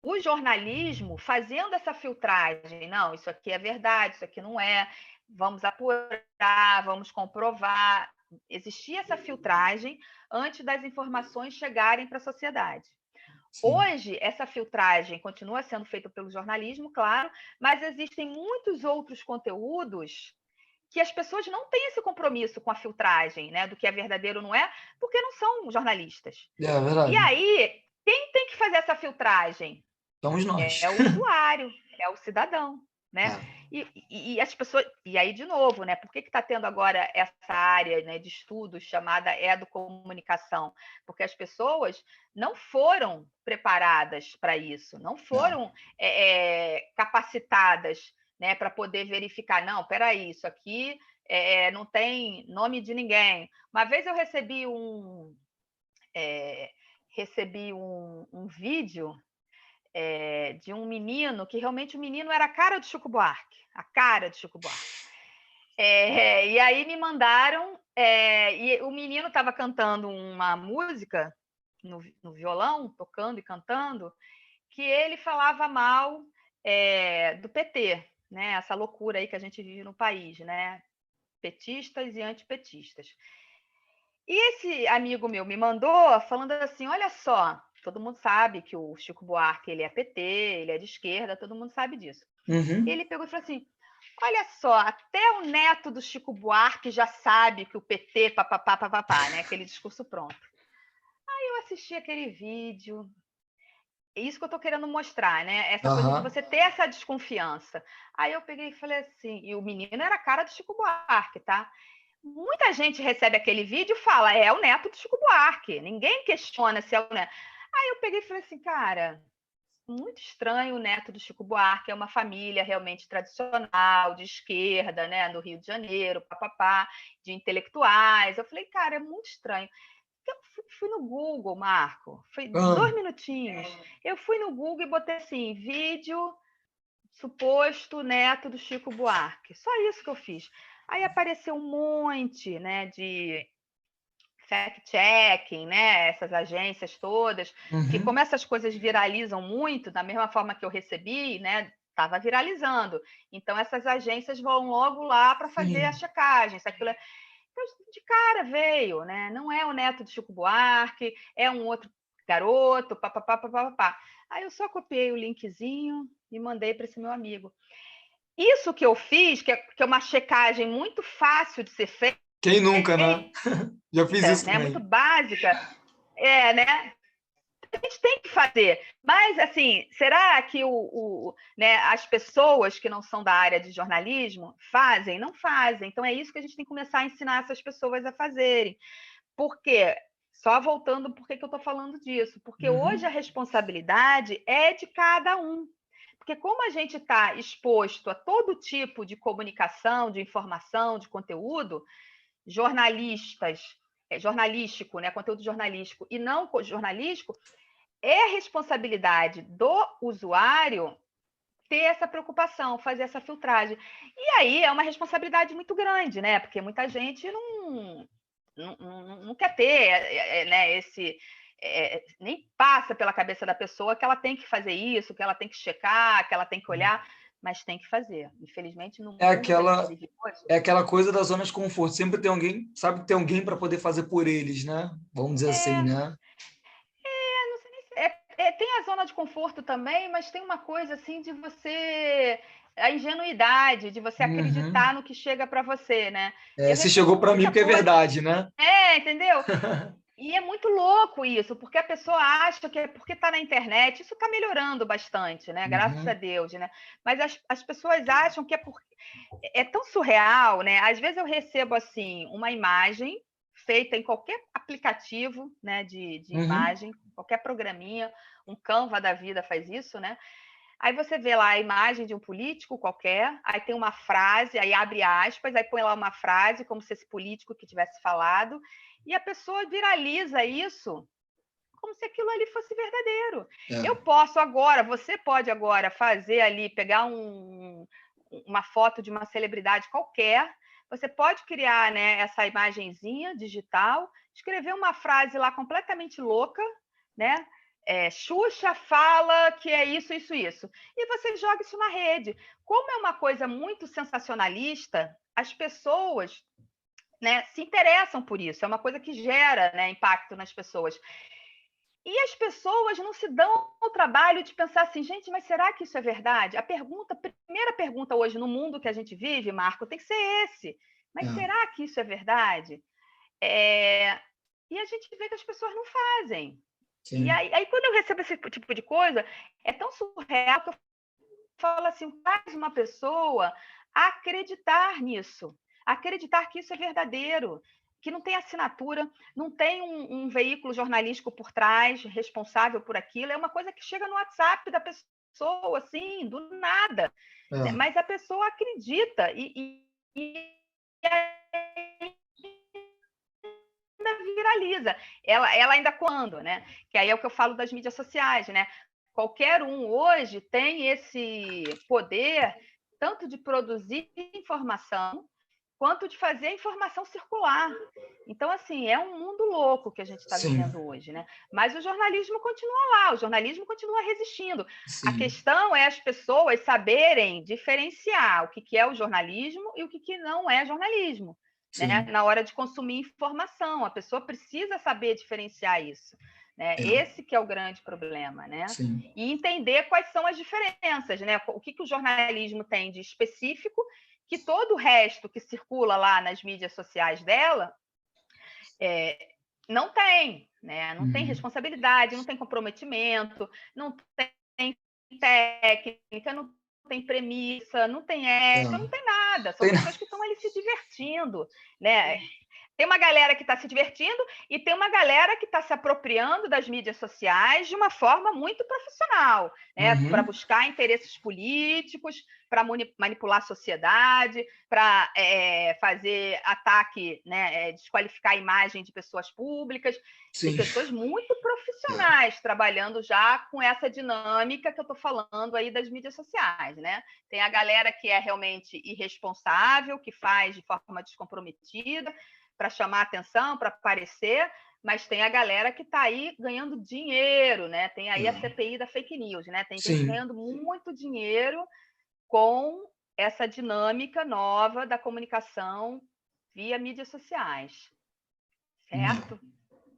S2: o jornalismo fazendo essa filtragem. Não, isso aqui é verdade, isso aqui não é. Vamos apurar, vamos comprovar. Existia essa filtragem antes das informações chegarem para a sociedade.
S1: Sim.
S2: Hoje, essa filtragem continua sendo feita pelo jornalismo, claro, mas existem muitos outros conteúdos que as pessoas não têm esse compromisso com a filtragem, né, do que é verdadeiro ou não é, porque não são jornalistas.
S1: É verdade.
S2: E aí, quem tem que fazer essa filtragem?
S1: Somos nós.
S2: É o usuário, é o cidadão, né? E as pessoas. E aí, de novo, né? Por que está tendo agora essa área, né, de estudos chamada educomunicação? Porque as pessoas não foram preparadas para isso, não foram capacitadas, né, para poder verificar. Não, peraí, isso aqui não tem nome de ninguém. Uma vez eu recebi um vídeo de um menino, que realmente o menino era a cara de Chico Buarque, a cara de Chico Buarque. E aí me mandaram, e o menino estava cantando uma música no violão, tocando e cantando, que ele falava mal do PT, né? Essa loucura aí que a gente vive no país, né? Petistas e antipetistas. E esse amigo meu me mandou falando assim, olha só, todo mundo sabe que o Chico Buarque ele é PT, ele é de esquerda, todo mundo sabe disso.
S1: Uhum.
S2: E ele pegou e falou assim, olha só, até o neto do Chico Buarque já sabe que o PT, papapá, né? Aquele discurso pronto. Aí eu assisti aquele vídeo, é isso que eu estou querendo mostrar, né? Essa coisa de você ter essa desconfiança. Aí eu peguei e falei assim, e o menino era a cara do Chico Buarque, tá? Muita gente recebe aquele vídeo e fala, é o neto do Chico Buarque. Ninguém questiona se é o neto. Aí eu peguei e falei assim, cara, muito estranho o neto do Chico Buarque, é uma família realmente tradicional, de esquerda, né, no Rio de Janeiro, papapá, de intelectuais. Eu falei, cara, é muito estranho. Eu fui no Google, Marco, foi 2 minutinhos. Eu fui no Google e botei assim, vídeo suposto neto do Chico Buarque. Só isso que eu fiz. Aí apareceu um monte, né, de fact-checking, né, essas agências todas, que como essas coisas viralizam muito, da mesma forma que eu recebi, né, estava viralizando. Então, essas agências vão logo lá para fazer a checagem. Se aquilo então, de cara veio, né? Não é o neto de Chico Buarque, é um outro garoto, papapá, papapá. Aí eu só copiei o linkzinho e mandei para esse meu amigo. Isso que eu fiz, que é uma checagem muito fácil de ser feita.
S1: Quem nunca, né? Já fiz isso
S2: né?
S1: também.
S2: Muito básica. Né? A gente tem que fazer. Mas, assim, será que né, as pessoas que não são da área de jornalismo fazem? Não fazem. Então, é isso que a gente tem que começar a ensinar essas pessoas a fazerem. Por quê? Só voltando, por que eu estou falando disso? Porque hoje a responsabilidade é de cada um. Porque como a gente está exposto a todo tipo de comunicação, de informação, de conteúdo, jornalístico, né, conteúdo jornalístico e não jornalístico, é responsabilidade do usuário ter essa preocupação, fazer essa filtragem. E aí é uma responsabilidade muito grande, né? Porque muita gente não quer ter, né, nem passa pela cabeça da pessoa que ela tem que fazer isso, que ela tem que checar, que ela tem que olhar, mas tem que fazer. Infelizmente, no mundo que a gente vive hoje...
S1: É aquela coisa da zona de conforto. Sempre tem alguém, sabe que tem alguém para poder fazer por eles, né? Vamos dizer assim, né?
S2: Não sei nem se tem a zona de conforto também, mas tem uma coisa assim de você... A ingenuidade, de você acreditar no que chega para você, né?
S1: Se chegou para mim porque é verdade, né?
S2: Entendeu? E é muito louco isso, porque a pessoa acha que é porque está na internet, isso está melhorando bastante, né? Graças a Deus, né? Mas as pessoas acham que é tão surreal, né? Às vezes eu recebo assim uma imagem feita em qualquer aplicativo, né, de imagem, qualquer programinha, um Canva da vida faz isso, né? Aí você vê lá a imagem de um político qualquer, aí tem uma frase, aí abre aspas, aí põe lá uma frase, como se esse político que tivesse falado, e a pessoa viraliza isso como se aquilo ali fosse verdadeiro. Eu posso agora, você pode agora fazer ali, pegar uma foto de uma celebridade qualquer, você pode criar, né, essa imagenzinha digital, escrever uma frase lá completamente louca, né? Xuxa fala que é isso, isso, isso. E você joga isso na rede. Como é uma coisa muito sensacionalista, as pessoas, né, se interessam por isso. É uma coisa que gera, né, impacto nas pessoas. E as pessoas não se dão o trabalho de pensar assim, gente, mas será que isso é verdade? A primeira pergunta hoje no mundo que a gente vive, Marco, tem que ser esse. Mas será que isso é verdade? E a gente vê que as pessoas não fazem. Sim. E aí, quando eu recebo esse tipo de coisa, é tão surreal que eu falo assim, faz uma pessoa acreditar nisso, acreditar que isso é verdadeiro, que não tem assinatura, não tem um veículo jornalístico por trás, responsável por aquilo, é uma coisa que chega no WhatsApp da pessoa, assim, do nada. Né? Mas a pessoa acredita e ainda viraliza. Ela ainda quando, né? Que aí é o que eu falo das mídias sociais, né? Qualquer um hoje tem esse poder tanto de produzir informação quanto de fazer a informação circular. Então, assim, é um mundo louco que a gente está vivendo hoje, né? Mas o jornalismo continua lá, o jornalismo continua resistindo. Sim. A questão é as pessoas saberem diferenciar o que é o jornalismo e o que não é jornalismo. Né? Na hora de consumir informação, a pessoa precisa saber diferenciar isso. Né? Esse que é o grande problema, né? Sim. E entender quais são as diferenças, né? O que o jornalismo tem de específico que todo o resto que circula lá nas mídias sociais dela não tem, né? Não tem responsabilidade, não tem comprometimento, não tem técnica, não tem premissa, não tem ética, não tem nada. São pessoas que estão ali se divertindo, né? Tem uma galera que está se divertindo e tem uma galera que está se apropriando das mídias sociais de uma forma muito profissional, né? Para buscar interesses políticos, para manipular a sociedade, para fazer ataque, né? Desqualificar a imagem de pessoas públicas. Sim. Tem pessoas muito profissionais trabalhando já com essa dinâmica que eu estou falando aí das mídias sociais, né? Tem a galera que é realmente irresponsável, que faz de forma descomprometida, para chamar atenção, para aparecer, mas tem a galera que está aí ganhando dinheiro, né? Tem aí a CPI da fake news, né? Tem gente ganhando muito dinheiro com essa dinâmica nova da comunicação via mídias sociais. Certo?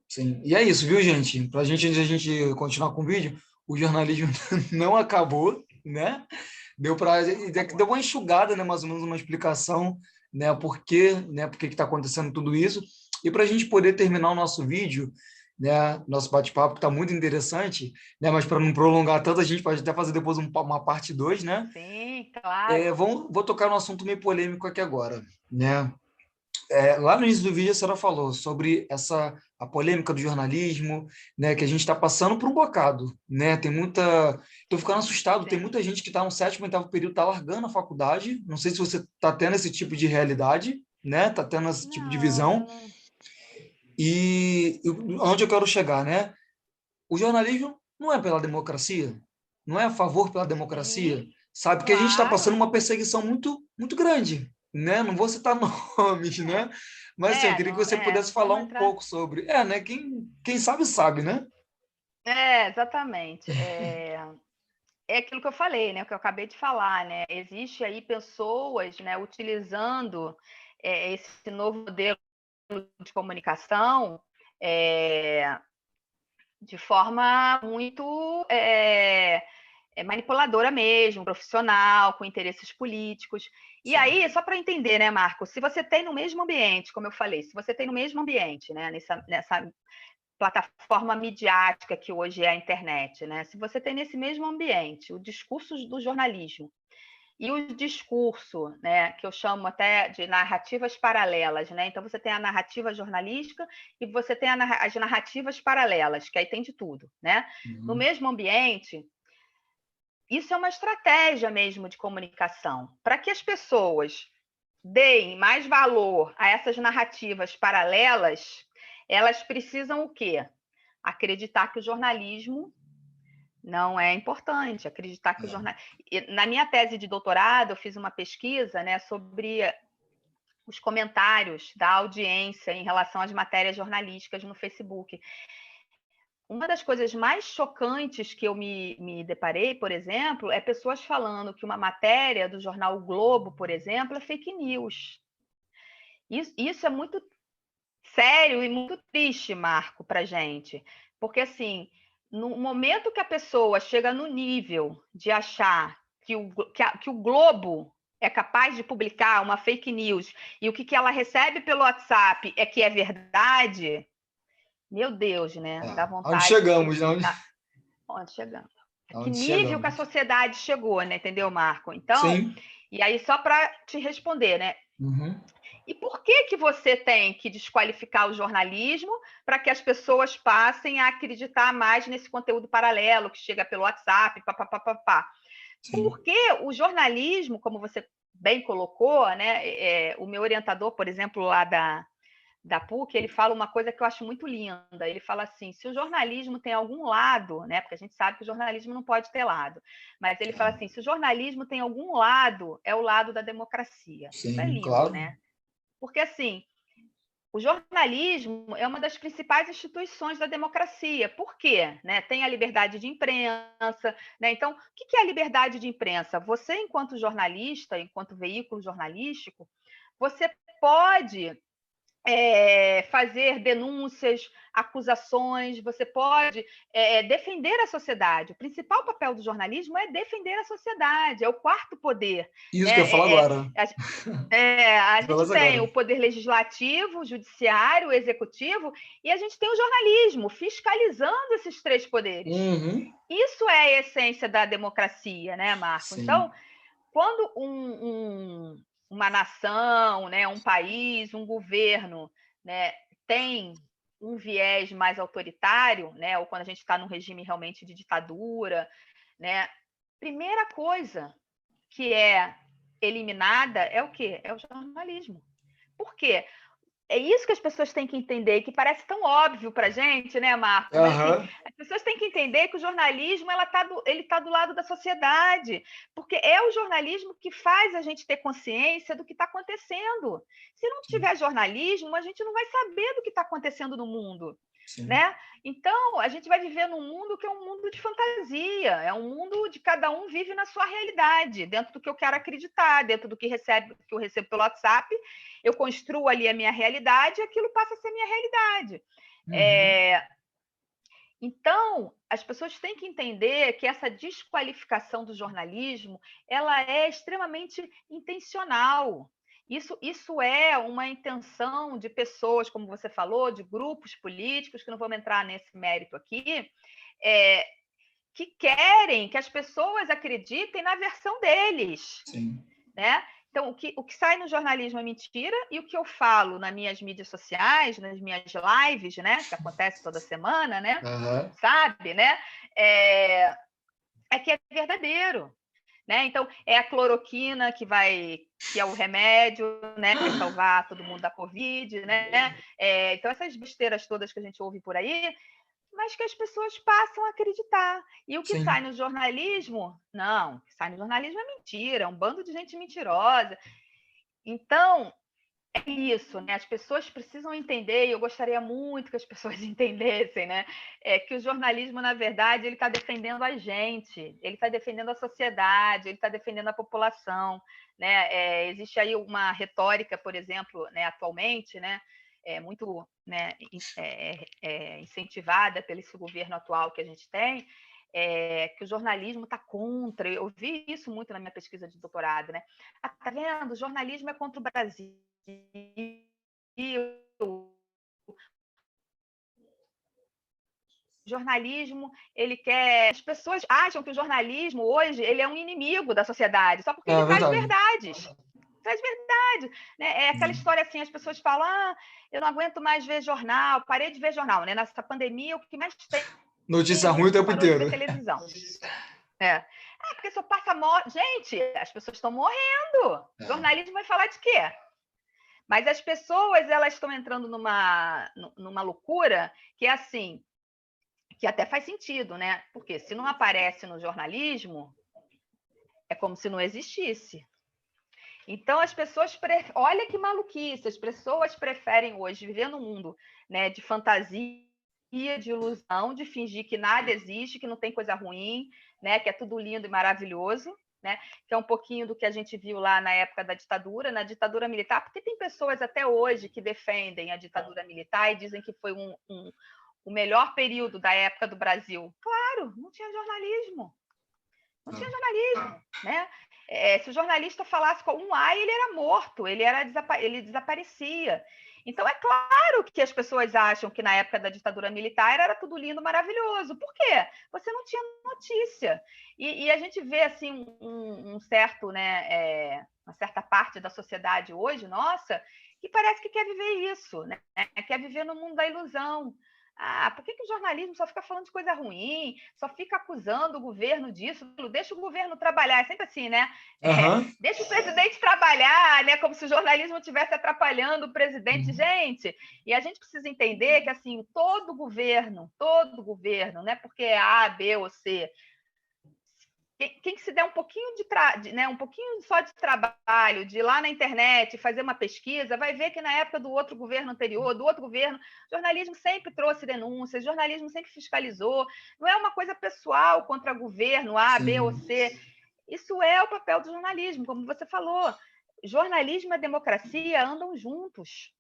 S1: Sim. E é isso, viu, gente? Para antes de a gente continuar com o vídeo, o jornalismo não acabou, né? Deu uma enxugada, né? Mais ou menos uma explicação, né? Por quê, né? Por que está acontecendo tudo isso? E para a gente poder terminar o nosso vídeo, né? Nosso bate-papo está muito interessante, né? Mas para não prolongar tanto, a gente pode até fazer depois uma parte 2, né?
S2: Sim, claro.
S1: Vou tocar num assunto meio polêmico aqui agora, né? Lá no início do vídeo a senhora falou sobre a polêmica do jornalismo, né, que a gente está passando por um bocado, né? Estou ficando assustado. Sim. Tem muita gente que está no 7º, 8º período, está largando a faculdade. Não sei se você está tendo esse tipo de realidade, né? Está tendo esse tipo de visão. E onde eu quero chegar, né? O jornalismo não é pela democracia, não é a favor pela democracia, sim, sabe? Porque a gente está passando uma perseguição muito, muito grande, né? Não vou citar nomes, né? Mas assim, eu queria que você pudesse falar um pouco sobre. Né? Quem sabe, sabe, né?
S2: Exatamente. É aquilo que eu falei, né? O que eu acabei de falar, né? Existe aí pessoas, né, utilizando esse novo modelo de comunicação de forma muito manipuladora mesmo, profissional, com interesses políticos. E aí, só para entender, né, Marco? Se você tem no mesmo ambiente, como eu falei, se você tem no mesmo ambiente, né, nessa plataforma midiática que hoje é a internet, né? Se você tem nesse mesmo ambiente o discurso do jornalismo e o discurso, né, que eu chamo até de narrativas paralelas, né? Então você tem a narrativa jornalística e você tem as narrativas paralelas, que aí tem de tudo, né? No mesmo ambiente, isso é uma estratégia mesmo de comunicação. Para que as pessoas deem mais valor a essas narrativas paralelas, elas precisam o quê? Acreditar que o jornalismo não é importante, acreditar que o jornal... Na minha tese de doutorado, eu fiz uma pesquisa, né, sobre os comentários da audiência em relação às matérias jornalísticas no Facebook. Uma das coisas mais chocantes que eu me deparei, por exemplo, é pessoas falando que uma matéria do jornal o Globo, por exemplo, é fake news. Isso é muito sério e muito triste, Marco, para a gente. Porque, assim, no momento que a pessoa chega no nível de achar que o Globo é capaz de publicar uma fake news e o que ela recebe pelo WhatsApp é que é verdade, meu Deus, né? Dá vontade.
S1: Onde chegamos, não?
S2: Onde chegamos? Que nível que a sociedade chegou, né? Entendeu, Marco? Então,
S1: sim.
S2: E aí, só para te responder, né?
S1: Uhum.
S2: E por que você tem que desqualificar o jornalismo para que as pessoas passem a acreditar mais nesse conteúdo paralelo que chega pelo WhatsApp, papapá? Porque o jornalismo, como você bem colocou, né? O meu orientador, por exemplo, lá da PUC, ele fala uma coisa que eu acho muito linda. Ele fala assim: se o jornalismo tem algum lado, né? Porque a gente sabe que o jornalismo não pode ter lado, mas ele fala assim: se o jornalismo tem algum lado, é o lado da democracia.
S1: Sim,
S2: isso é lindo,
S1: claro.
S2: né? Porque assim, o jornalismo é uma das principais instituições da democracia. Por quê? Né? Tem a liberdade de imprensa. Né? Então, o que é a liberdade de imprensa? Você, enquanto jornalista, enquanto veículo jornalístico, você pode fazer denúncias, acusações, você pode defender a sociedade. O principal papel do jornalismo é defender a sociedade, é o quarto poder.
S1: Isso,
S2: né?
S1: Que eu falo agora.
S2: A gente tem o poder legislativo, o judiciário, o executivo, e a gente tem o jornalismo, fiscalizando esses três poderes.
S1: Uhum.
S2: Isso é a essência da democracia, né, Marco?
S1: Sim.
S2: Então, quando uma nação, né, um país, um governo, né, tem um viés mais autoritário, né, ou quando a gente está num regime realmente de ditadura, né, primeira coisa que é eliminada é o quê? É o jornalismo. Por quê? É isso que as pessoas têm que entender, que parece tão óbvio para a gente, né, Marco? Mas assim, as pessoas têm que entender que o jornalismo ele tá do lado da sociedade, porque é o jornalismo que faz a gente ter consciência do que está acontecendo. Se não tiver jornalismo, a gente não vai saber do que está acontecendo no mundo. Né? Então, a gente vai viver num mundo que é um mundo de fantasia, é um mundo de cada um vive na sua realidade, dentro do que eu quero acreditar, dentro do que eu recebo pelo WhatsApp, eu construo ali a minha realidade e aquilo passa a ser minha realidade. Então, as pessoas têm que entender que essa desqualificação do jornalismo ela é extremamente intencional. Isso é uma intenção de pessoas, como você falou, de grupos políticos, que não vamos entrar nesse mérito aqui, que querem que as pessoas acreditem na versão deles.
S1: Sim.
S2: Né? Então, o que sai no jornalismo é mentira, e o que eu falo nas minhas mídias sociais, nas minhas lives, né, que acontece toda semana, né, sabe, né, é que é verdadeiro. Né? Então, é a cloroquina que é o remédio, né, que vai salvar todo mundo da Covid, né? Então, essas besteiras todas que a gente ouve por aí, mas que as pessoas passam a acreditar. E o que sai no jornalismo? Não, o que sai no jornalismo é mentira, é um bando de gente mentirosa. Então, é isso, né? As pessoas precisam entender, e eu gostaria muito que as pessoas entendessem, né? Que o jornalismo, na verdade, ele está defendendo a gente, ele está defendendo a sociedade, ele está defendendo a população, né? Existe aí uma retórica, por exemplo, né, atualmente, né? Muito, né, incentivada pelo esse governo atual que a gente tem, que o jornalismo está contra. Eu vi isso muito na minha pesquisa de doutorado, né? Tá vendo? O jornalismo é contra o Brasil. O jornalismo, ele quer... As pessoas acham que o jornalismo, hoje, ele é um inimigo da sociedade, só porque ele traz verdades. Traz verdade. Né? É aquela história assim, as pessoas falam, eu não aguento mais ver jornal, parei de ver jornal. Né? Nessa pandemia, o que mais tem...
S1: Notícia ruim o tempo inteiro.
S2: Televisão. Porque só passa morte. Gente, as pessoas estão morrendo. O jornalismo vai falar de quê? Mas as pessoas, elas estão entrando numa loucura que é assim, que até faz sentido, né? Porque se não aparece no jornalismo, é como se não existisse. Então, as pessoas... Olha que maluquice, as pessoas preferem hoje viver num mundo, né, de fantasia, de ilusão, de fingir que nada existe, que não tem coisa ruim, né, que é tudo lindo e maravilhoso, né, que é um pouquinho do que a gente viu lá na época da ditadura, na ditadura militar, porque tem pessoas até hoje que defendem a ditadura militar e dizem que foi o melhor período da época do Brasil. Claro, não tinha jornalismo. Não tinha jornalismo, né? Se o jornalista falasse com um ai, ele era morto, ele desaparecia. Então, é claro que as pessoas acham que na época da ditadura militar era tudo lindo, maravilhoso. Por quê? Você não tinha notícia. E a gente vê assim um certo, né, uma certa parte da sociedade hoje, nossa, que parece que quer viver isso, né? Quer viver no mundo da ilusão. Por que o jornalismo só fica falando de coisa ruim, só fica acusando o governo disso? Deixa o governo trabalhar, é sempre assim, né? Deixa o presidente trabalhar, né? Como se o jornalismo estivesse atrapalhando o presidente. Gente, e a gente precisa entender que assim, todo governo, né? Porque é A, B ou C, quem se der um pouquinho né, um pouquinho só de trabalho, de ir lá na internet fazer uma pesquisa, vai ver que na época do outro governo anterior, do outro governo, o jornalismo sempre trouxe denúncias, o jornalismo sempre fiscalizou. Não é uma coisa pessoal contra governo A, B ou C. Isso é o papel do jornalismo, como você falou. Jornalismo e democracia andam juntos,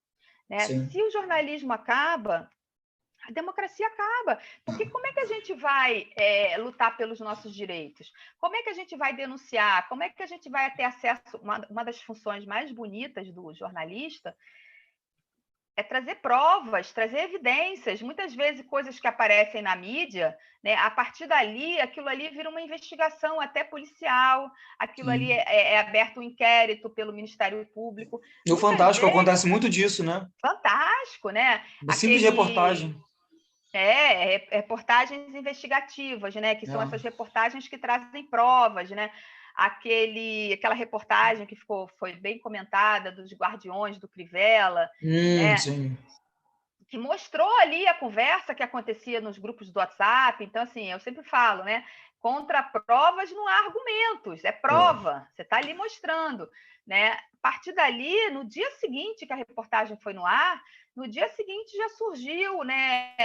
S2: né? Se o jornalismo acaba, a democracia acaba. Porque como é que a gente vai lutar pelos nossos direitos? Como é que a gente vai denunciar? Como é que a gente vai ter acesso? Uma das funções mais bonitas do jornalista é trazer provas, trazer evidências. Muitas vezes, coisas que aparecem na mídia, né, a partir dali, aquilo ali vira uma investigação até policial, aquilo ali é aberto um inquérito pelo Ministério Público.
S1: No Fantástico acontece muito disso, né?
S2: Fantástico, né?
S1: Uma simples reportagem.
S2: Reportagens investigativas, né? Que são essas reportagens que trazem provas, né? Aquela reportagem que foi bem comentada dos Guardiões do Crivella, né?
S1: Sim.
S2: Que mostrou ali a conversa que acontecia nos grupos do WhatsApp. Então, assim, eu sempre falo, né? Contra provas não há argumentos, é prova, você está ali mostrando, né? A partir dali, no dia seguinte que a reportagem foi no ar, no dia seguinte já surgiu, né,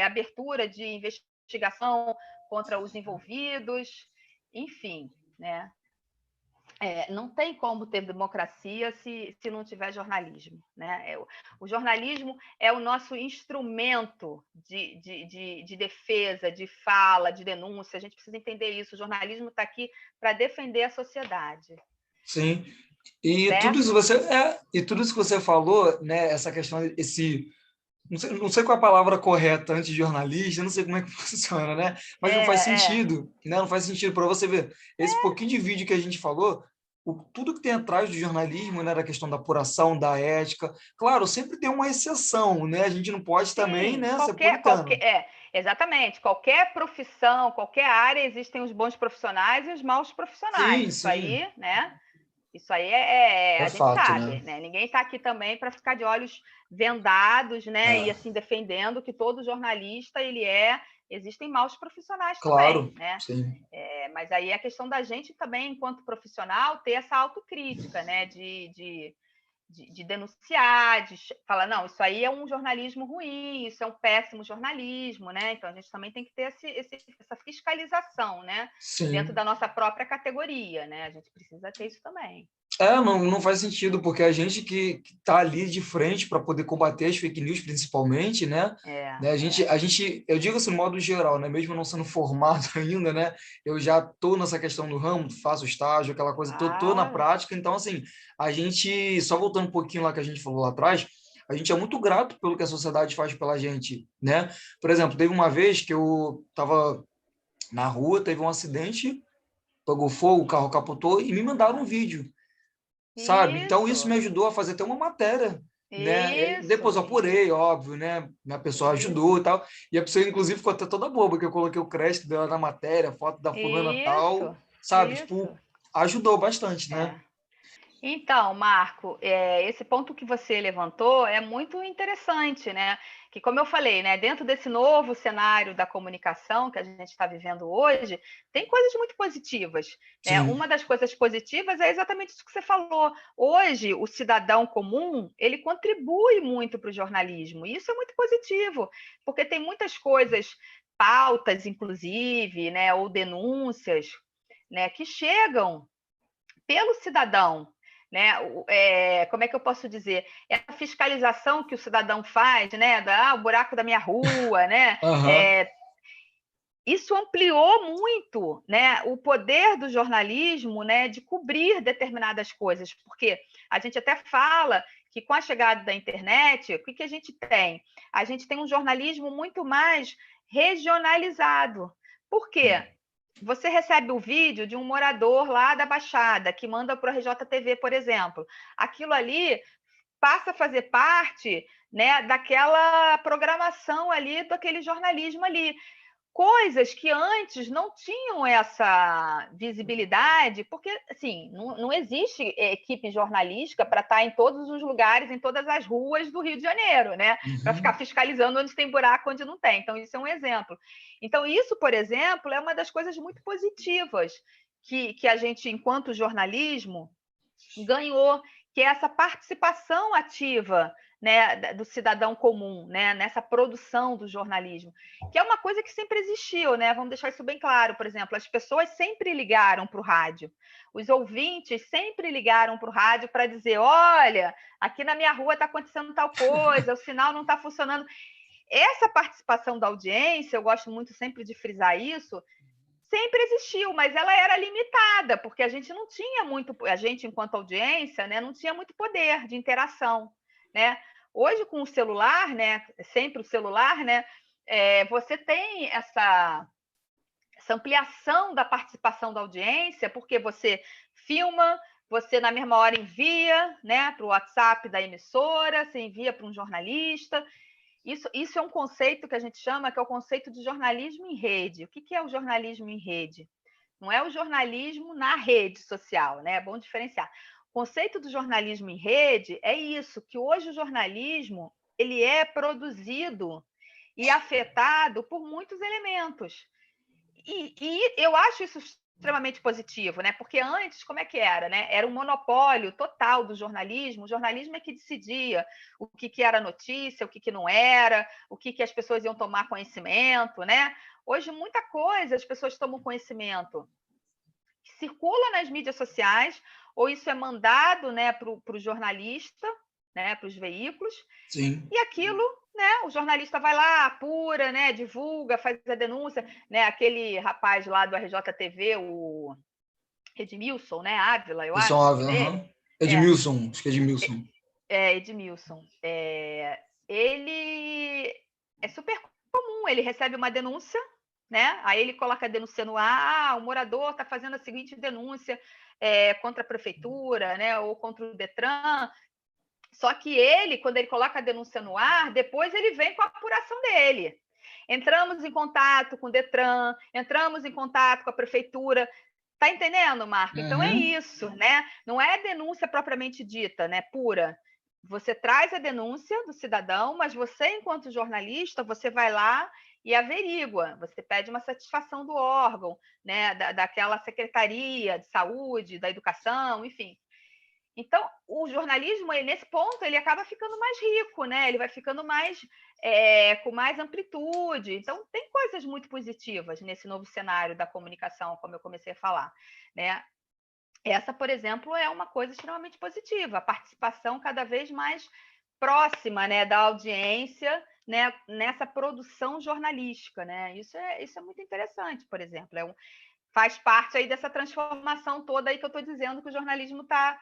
S2: abertura de investigação contra os envolvidos, enfim, né? Não tem como ter democracia se não tiver jornalismo, né? O jornalismo é o nosso instrumento de defesa, de fala, de denúncia. A gente precisa entender isso. O jornalismo está aqui para defender a sociedade.
S1: Sim. E tudo isso que você falou, né? Essa questão, não sei qual é a palavra correta antes de jornalista, não sei como é que funciona, né? Mas não faz sentido, né? Não faz sentido para você ver. Esse pouquinho de vídeo que a gente falou, tudo que tem atrás do jornalismo, né? Da questão da apuração, da ética. Claro, sempre tem uma exceção, né? A gente não pode também, né? Ser puritano.
S2: Exatamente. Qualquer profissão, qualquer área, existem os bons profissionais e os maus profissionais. Isso aí, né? Isso aí a gente
S1: fato,
S2: sabe, né? Ninguém está aqui também para ficar de olhos vendados, né? E assim defendendo que todo jornalista existem maus profissionais também, né?
S1: Sim.
S2: Mas aí é a questão da gente também, enquanto profissional, ter essa autocrítica, né? De denunciar, de falar, não, isso aí é um jornalismo ruim, isso é um péssimo jornalismo, né? Então a gente também tem que ter essa fiscalização, né?
S1: Sim.
S2: Dentro da nossa própria categoria, né? A gente precisa ter isso também.
S1: Não faz sentido, porque a gente que está ali de frente para poder combater as fake news, principalmente, né? A gente, eu digo assim, no modo geral, né? Mesmo não sendo formado ainda, né? Eu já estou nessa questão do ramo, faço estágio, aquela coisa, estou na prática. Então, assim, a gente, só voltando um pouquinho lá que a gente falou lá atrás, a gente é muito grato pelo que a sociedade faz pela gente, né? Por exemplo, teve uma vez que eu estava na rua, teve um acidente, pegou fogo, o carro capotou e me mandaram um vídeo. Sabe? Então, isso me ajudou a fazer até uma matéria, né? Depois eu apurei, óbvio, né? Minha pessoa ajudou e tal. E a pessoa, inclusive, ficou até toda boba, que eu coloquei o crédito dela na matéria, foto da fulana tal. sabe? Tipo, ajudou bastante, né?
S2: Então, Marco, esse ponto que você levantou é muito interessante, né? Que, como eu falei, né, dentro desse novo cenário da comunicação que a gente está vivendo hoje, tem coisas muito positivas, né? Uma das coisas positivas é exatamente isso que você falou. Hoje, o cidadão comum, ele contribui muito para o jornalismo, e isso é muito positivo, porque tem muitas coisas, pautas, inclusive, né, ou denúncias, né, que chegam pelo cidadão, né? Como é que eu posso dizer? É a fiscalização que o cidadão faz, né? O buraco da minha rua, né?
S1: Uhum.
S2: Isso ampliou muito, né, o poder do jornalismo, né, de cobrir determinadas coisas, porque a gente até fala que com a chegada da internet, o que a gente tem? A gente tem um jornalismo muito mais regionalizado. Por quê? Você recebe o vídeo de um morador lá da Baixada, que manda para o RJTV, por exemplo. Aquilo ali passa a fazer parte, né, daquela programação ali, daquele jornalismo ali. Coisas que antes não tinham essa visibilidade, porque assim, não existe equipe jornalística para estar em todos os lugares, em todas as ruas do Rio de Janeiro, né? Para ficar fiscalizando onde tem buraco, onde não tem. Então, isso é um exemplo. Então, isso, por exemplo, é uma das coisas muito positivas que a gente, enquanto jornalismo, ganhou, que é essa participação ativa, né, do cidadão comum, né, nessa produção do jornalismo, que é uma coisa que sempre existiu, né? Vamos deixar isso bem claro. Por exemplo, as pessoas sempre ligaram para o rádio, os ouvintes sempre ligaram para o rádio para dizer: olha, aqui na minha rua está acontecendo tal coisa, o sinal não está funcionando. Essa participação da audiência, eu gosto muito sempre de frisar isso, sempre existiu, mas ela era limitada, porque a gente não tinha muito, a gente, enquanto audiência, né, não tinha muito poder de interação, né? Hoje, com o celular, né, sempre o celular, né, você tem essa ampliação da participação da audiência, porque você filma, você na mesma hora envia, né, para o WhatsApp da emissora, você envia para um jornalista. Isso é um conceito que a gente chama, que é o conceito de jornalismo em rede. O que é o jornalismo em rede? Não é o jornalismo na rede social, né? É bom diferenciar. O conceito do jornalismo em rede é isso, que hoje o jornalismo ele é produzido e afetado por muitos elementos. E eu acho isso extremamente positivo, né? Porque antes, como é que era, né? Era um monopólio total do jornalismo. O jornalismo é que decidia o que era notícia, o que não era, o que as pessoas iam tomar conhecimento, né? Hoje, muita coisa as pessoas tomam conhecimento que circula nas mídias sociais, ou isso é mandado, né, para o jornalista, né, para os veículos.
S1: Sim.
S2: E aquilo, né, o jornalista vai lá, apura, né, divulga, faz a denúncia, né, aquele rapaz lá do RJTV, o Edmilson, né, Ávila, eu
S1: Edson
S2: acho o nome
S1: Ávila,
S2: dele.
S1: Edmilson, acho que é Edmilson.
S2: Edmilson. Ele é super comum, ele recebe uma denúncia, né? Aí ele coloca a denúncia no ar, o morador está fazendo a seguinte denúncia contra a prefeitura, né, ou contra o Detran. Só que ele, quando ele coloca a denúncia no ar, depois ele vem com a apuração dele. Entramos em contato com o Detran, entramos em contato com a prefeitura. Tá entendendo, Marco? Então é isso, né? Não é denúncia propriamente dita, né? Pura. Você traz a denúncia do cidadão, mas você, enquanto jornalista, você vai lá e averigua. Você pede uma satisfação do órgão, né? Daquela secretaria de saúde, da educação, enfim. Então, o jornalismo, nesse ponto, ele acaba ficando mais rico, né? Ele vai ficando mais com mais amplitude. Então, tem coisas muito positivas nesse novo cenário da comunicação, como eu comecei a falar, né? Essa, por exemplo, é uma coisa extremamente positiva, a participação cada vez mais próxima, né, da audiência, né, nessa produção jornalística, né? Isso é muito interessante, por exemplo. Faz parte aí dessa transformação toda aí que eu estou dizendo que o jornalismo está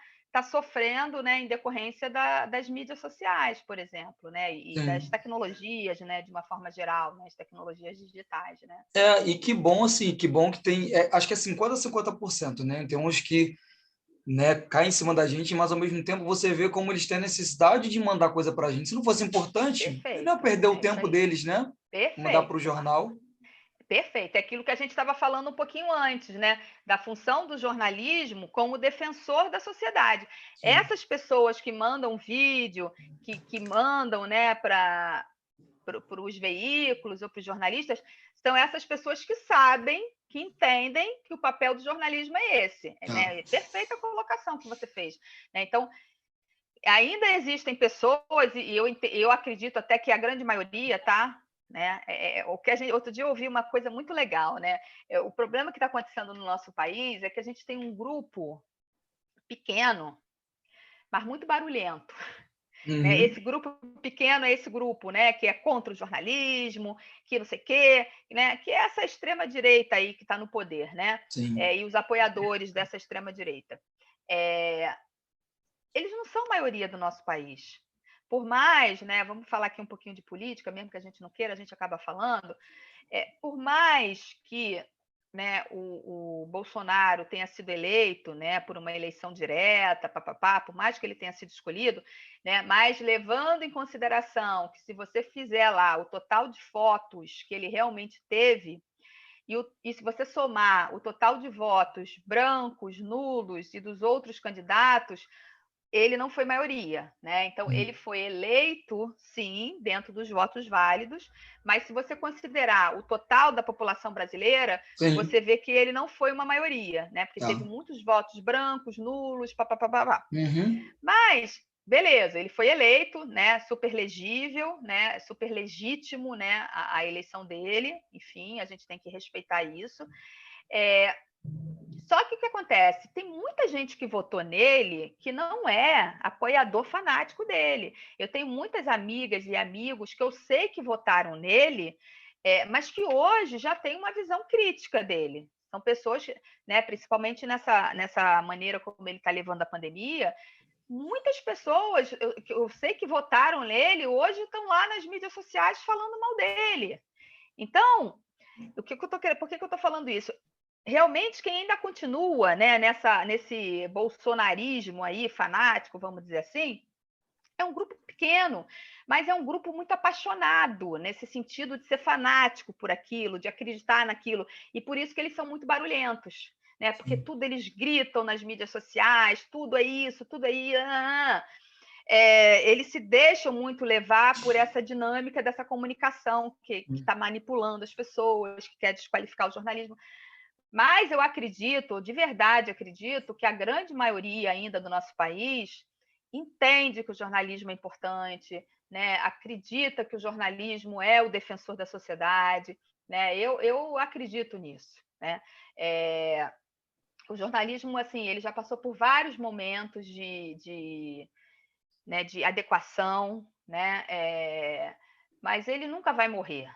S2: sofrendo, né, em decorrência das mídias sociais, por exemplo, né, e das tecnologias, né, de uma forma geral, né, as tecnologias digitais, né.
S1: E que bom, assim, que bom que tem, acho que é 50% a 50%, né? Tem uns que, né, caem em cima da gente, mas ao mesmo tempo você vê como eles têm necessidade de mandar coisa para a gente. Se não fosse importante, eles não iam perder o tempo deles, né? Mandar para o jornal.
S2: Perfeito, é aquilo que a gente estava falando um pouquinho antes, né? Da função do jornalismo como defensor da sociedade.
S1: Sim.
S2: Essas pessoas que mandam vídeo, que mandam, né, para os veículos ou para os jornalistas, são essas pessoas que sabem, que entendem que o papel do jornalismo é esse. Né? Perfeita a colocação que você fez. Né? Então, ainda existem pessoas, e eu acredito até que a grande maioria, tá? Né? O que outro dia eu ouvi uma coisa muito legal, né? O problema que está acontecendo no nosso país é que a gente tem um grupo pequeno, mas muito barulhento. Né? Esse grupo pequeno é esse grupo, né? Que é contra o jornalismo, que não sei o quê, né? Que é essa extrema-direita aí que está no poder, né? E os apoiadores dessa extrema-direita. Eles não são maioria do nosso país. Por mais, né, vamos falar aqui um pouquinho de política, mesmo que a gente não queira, a gente acaba falando, por mais que, né, o Bolsonaro tenha sido eleito, né, por uma eleição direta, por mais que ele tenha sido escolhido, né, mas levando em consideração que se você fizer lá o total de votos que ele realmente teve, e se você somar o total de votos brancos, nulos e dos outros candidatos, ele não foi maioria, né? Então, ele foi eleito, sim, dentro dos votos válidos, mas se você considerar o total da população brasileira, você vê que ele não foi uma maioria, né? Porque teve muitos votos brancos, nulos, papapá. Mas, beleza, ele foi eleito, né? Super legível, né? Super legítimo, né? A eleição dele, enfim, a gente tem que respeitar isso. Só que o que acontece? Tem muita gente que votou nele que não é apoiador fanático dele. Eu tenho muitas amigas e amigos que eu sei que votaram nele, mas que hoje já têm uma visão crítica dele. São pessoas, né, principalmente nessa maneira como ele está levando a pandemia, muitas pessoas eu sei que votaram nele hoje estão lá nas mídias sociais falando mal dele. Então, por que eu estou falando isso? Realmente, quem ainda continua, né, nesse bolsonarismo aí, fanático, vamos dizer assim, é um grupo pequeno, mas é um grupo muito apaixonado, nesse sentido de ser fanático por aquilo, de acreditar naquilo, e por isso que eles são muito barulhentos, né? Porque tudo eles gritam nas mídias sociais, tudo é isso, tudo é isso. Eles se deixam muito levar por essa dinâmica dessa comunicação que está manipulando as pessoas, que quer desqualificar o jornalismo. Mas eu acredito, de verdade acredito, que a grande maioria ainda do nosso país entende que o jornalismo é importante, né? Acredita que o jornalismo é o defensor da sociedade, né? Eu acredito nisso, né? O jornalismo, assim, ele já passou por vários momentos né, de adequação, né? Mas ele nunca vai morrer,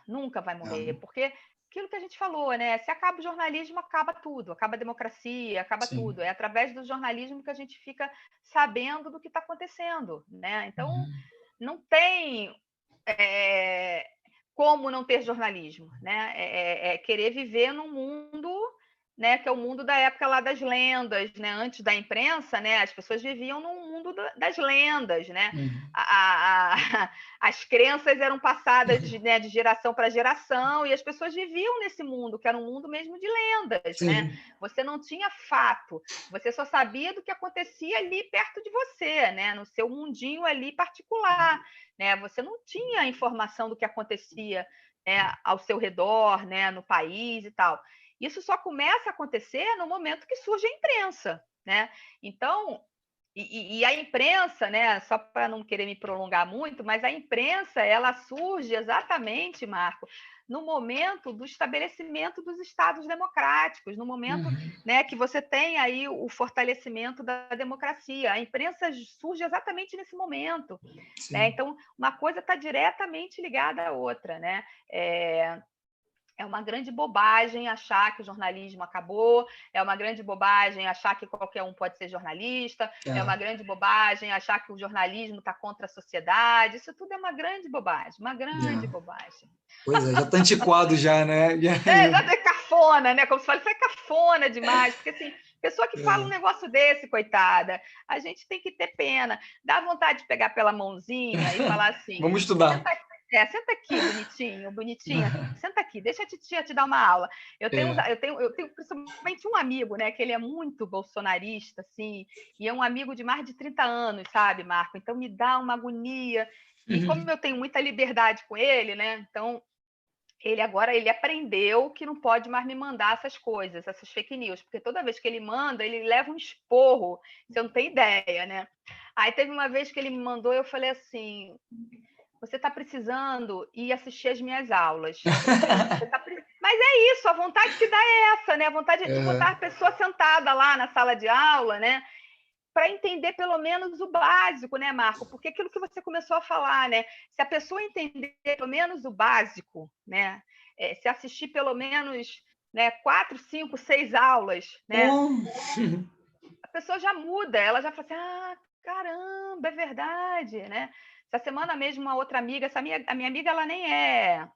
S2: porque aquilo que a gente falou, né? Se acaba o jornalismo, acaba tudo, acaba a democracia, acaba tudo. É através do jornalismo que a gente fica sabendo do que está acontecendo, né? Então, não tem como não ter jornalismo, né? É querer viver num mundo, né, que é o mundo da época lá das lendas, né? Antes da imprensa, né? As pessoas viviam num mundo das lendas, né? As crenças eram passadas, né, de geração para geração e as pessoas viviam nesse mundo, que era um mundo mesmo de lendas, né? Você não tinha fato, você só sabia do que acontecia ali perto de você, né? No seu mundinho ali particular, né? Você não tinha informação do que acontecia, né, ao seu redor, né, no país e tal. Isso só começa a acontecer no momento que surge a imprensa, né? Então, e a imprensa, né? Só para não querer me prolongar muito, mas a imprensa ela surge exatamente, Marco, no momento do estabelecimento dos estados democráticos, no momento, né, que você tem aí o fortalecimento da democracia. A imprensa surge exatamente nesse momento, né? Então, uma coisa está diretamente ligada à outra, né? É uma grande bobagem achar que o jornalismo acabou, é uma grande bobagem achar que qualquer um pode ser jornalista, é uma grande bobagem achar que o jornalismo está contra a sociedade, isso tudo é uma grande bobagem, bobagem.
S1: Pois é, já está antiquado já, né?
S2: Já é cafona, né? Como se fala, isso é cafona demais, porque assim, pessoa que fala um negócio desse, coitada, a gente tem que ter pena, dá vontade de pegar pela mãozinha e falar assim...
S1: Vamos estudar.
S2: Senta aqui, bonitinha. Senta aqui, deixa a titia te dar uma aula. Eu tenho principalmente um amigo, né, que ele é muito bolsonarista, assim, e é um amigo de mais de 30 anos, sabe, Marco? Então me dá uma agonia. E como eu tenho muita liberdade com ele, né? Então ele aprendeu que não pode mais me mandar essas coisas, essas fake news, porque toda vez que ele manda, ele leva um esporro, você não tem ideia, né? Aí teve uma vez que ele me mandou, eu falei assim: você está precisando ir assistir as minhas aulas. Mas é isso, a vontade que dá é essa, né? A vontade de botar a pessoa sentada lá na sala de aula, né? Para entender pelo menos o básico, né, Marco? Porque aquilo que você começou a falar, né? Se a pessoa entender pelo menos o básico, né? Se assistir pelo menos, né, 4, 5, 6 aulas, né? A pessoa já muda, ela já fala assim: ah, caramba, é verdade, né? Essa semana mesmo, uma outra amiga, a minha amiga, ela nem é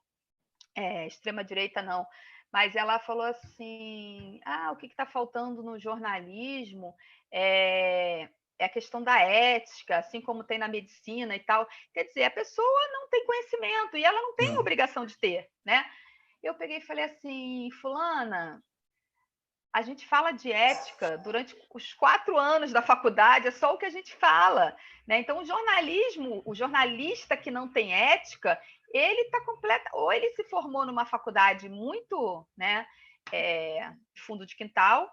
S2: extrema-direita, não, mas ela falou assim: ah, o que está faltando no jornalismo é a questão da ética, assim como tem na medicina e tal. Quer dizer, a pessoa não tem conhecimento e ela não tem obrigação de ter, né? Eu peguei e falei assim: fulana, a gente fala de ética durante os 4 anos da faculdade, é só o que a gente fala, né? Então, o jornalista que não tem ética, ele está completo, ou ele se formou numa faculdade muito, né, fundo de quintal,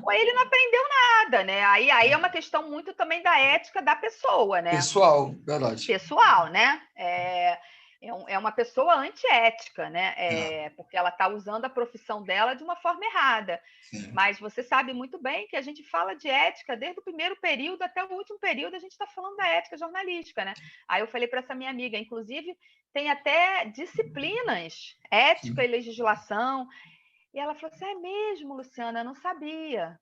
S2: ou ele não aprendeu nada, né? Aí é uma questão muito também da ética da pessoa, né?
S1: Pessoal, verdade.
S2: Pessoal, né? É uma pessoa antiética, né? Porque ela está usando a profissão dela de uma forma errada.
S1: Sim.
S2: Mas você sabe muito bem que a gente fala de ética desde o primeiro período até o último período, a gente está falando da ética jornalística, né? Aí eu falei para essa minha amiga, inclusive, tem até disciplinas, ética e legislação. E ela falou assim: é mesmo, Luciana, eu não sabia.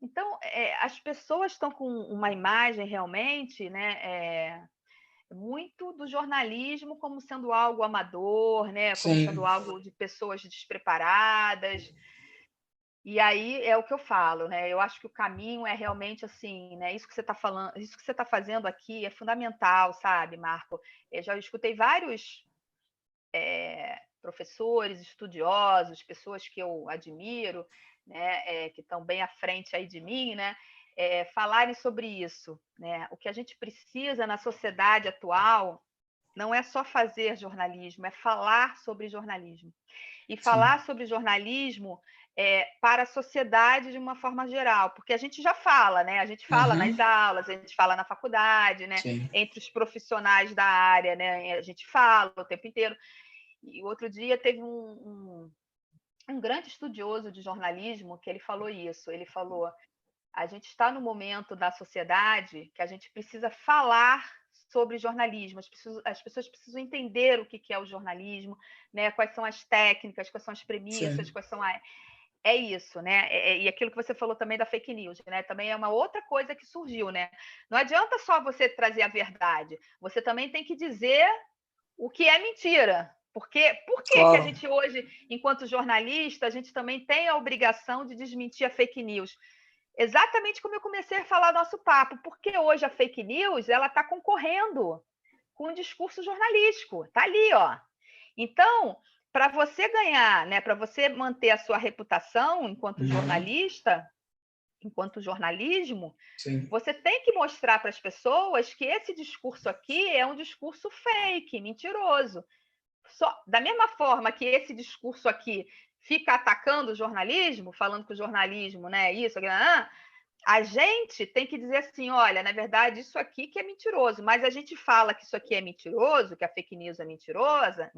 S2: Então, as pessoas estão com uma imagem realmente, né? Muito do jornalismo como sendo algo amador, né? Como sendo algo de pessoas despreparadas. E aí é o que eu falo, né? Eu acho que o caminho é realmente assim, né? Isso que você está falando, isso que você está fazendo aqui é fundamental, sabe, Marco? Eu já escutei vários professores, estudiosos, pessoas que eu admiro, né? Que estão bem à frente aí de mim, né? Falarem sobre isso, né? O que a gente precisa na sociedade atual não é só fazer jornalismo, é falar sobre jornalismo. E falar sobre jornalismo para a sociedade de uma forma geral, porque a gente já fala, né? A gente fala nas aulas, a gente fala na faculdade, né? Entre os profissionais da área, né? A gente fala o tempo inteiro. E outro dia teve um grande estudioso de jornalismo que ele falou isso. Ele falou: a gente está no momento da sociedade que a gente precisa falar sobre jornalismo, as pessoas precisam entender o que é o jornalismo, né? Quais são as técnicas, quais são as premissas, quais são é isso, né? E aquilo que você falou também da fake news, né? Também é uma outra coisa que surgiu, né? Não adianta só você trazer a verdade, você também tem que dizer o que é mentira. Por que a gente hoje, enquanto jornalista, a gente também tem a obrigação de desmentir a fake news? Exatamente como eu comecei a falar nosso papo, porque hoje a fake news ela está concorrendo com o discurso jornalístico, está ali, ó. Então, para você ganhar, né, para você manter a sua reputação enquanto jornalista, enquanto jornalismo, você tem que mostrar para as pessoas que esse discurso aqui é um discurso fake, mentiroso. Da mesma forma que esse discurso aqui fica atacando o jornalismo, falando que o jornalismo, né, isso, a gente tem que dizer assim: olha, na verdade, isso aqui que é mentiroso, mas a gente fala que isso aqui é mentiroso, que a fake news é mentirosa,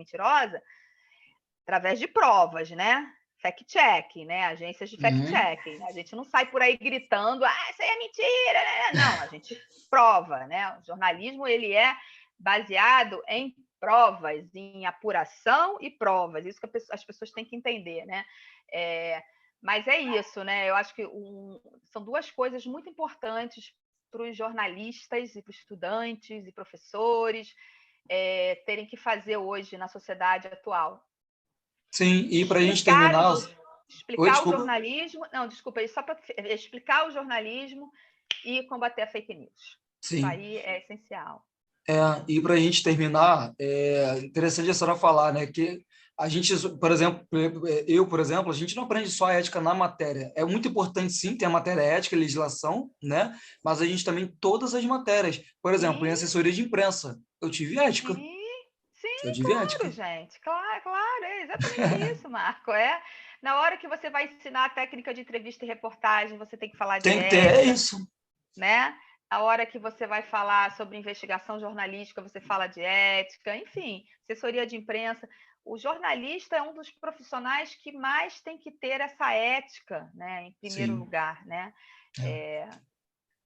S2: através de provas, né? Fact-check, né? Agências de fact-check. A gente não sai por aí gritando: isso aí é mentira, né? Não, a gente prova, né? O jornalismo, ele é baseado em provas, em apuração e provas. Isso que as pessoas têm que entender, né? Mas é isso, né? Eu acho que são duas coisas muito importantes para os jornalistas e para os estudantes e professores terem que fazer hoje na sociedade atual.
S1: Sim, e para a gente terminar...
S2: Explicar o jornalismo... Não, desculpa, só para explicar o jornalismo e combater a fake news.
S1: Sim.
S2: Isso aí é essencial.
S1: E para a gente terminar, é interessante a senhora falar, né, que a gente, por exemplo, por exemplo, a gente não aprende só a ética na matéria. É muito importante, sim, ter a matéria ética e legislação, né, mas a gente também todas as matérias. Por exemplo, em
S2: Sim,
S1: assessoria de imprensa, eu tive ética.
S2: sim,
S1: Eu
S2: sim,
S1: tive
S2: claro,
S1: ética.
S2: gente. Claro, claro, é exatamente isso, Marco. É, na hora que você vai ensinar a técnica de entrevista e reportagem, você tem que falar de
S1: Tem que ter, é
S2: ética,
S1: isso.
S2: né? A hora que você vai falar sobre investigação jornalística, você fala de ética, enfim, assessoria de imprensa. O jornalista é um dos profissionais que mais tem que ter essa ética, né, em primeiro
S1: Sim.
S2: lugar, né?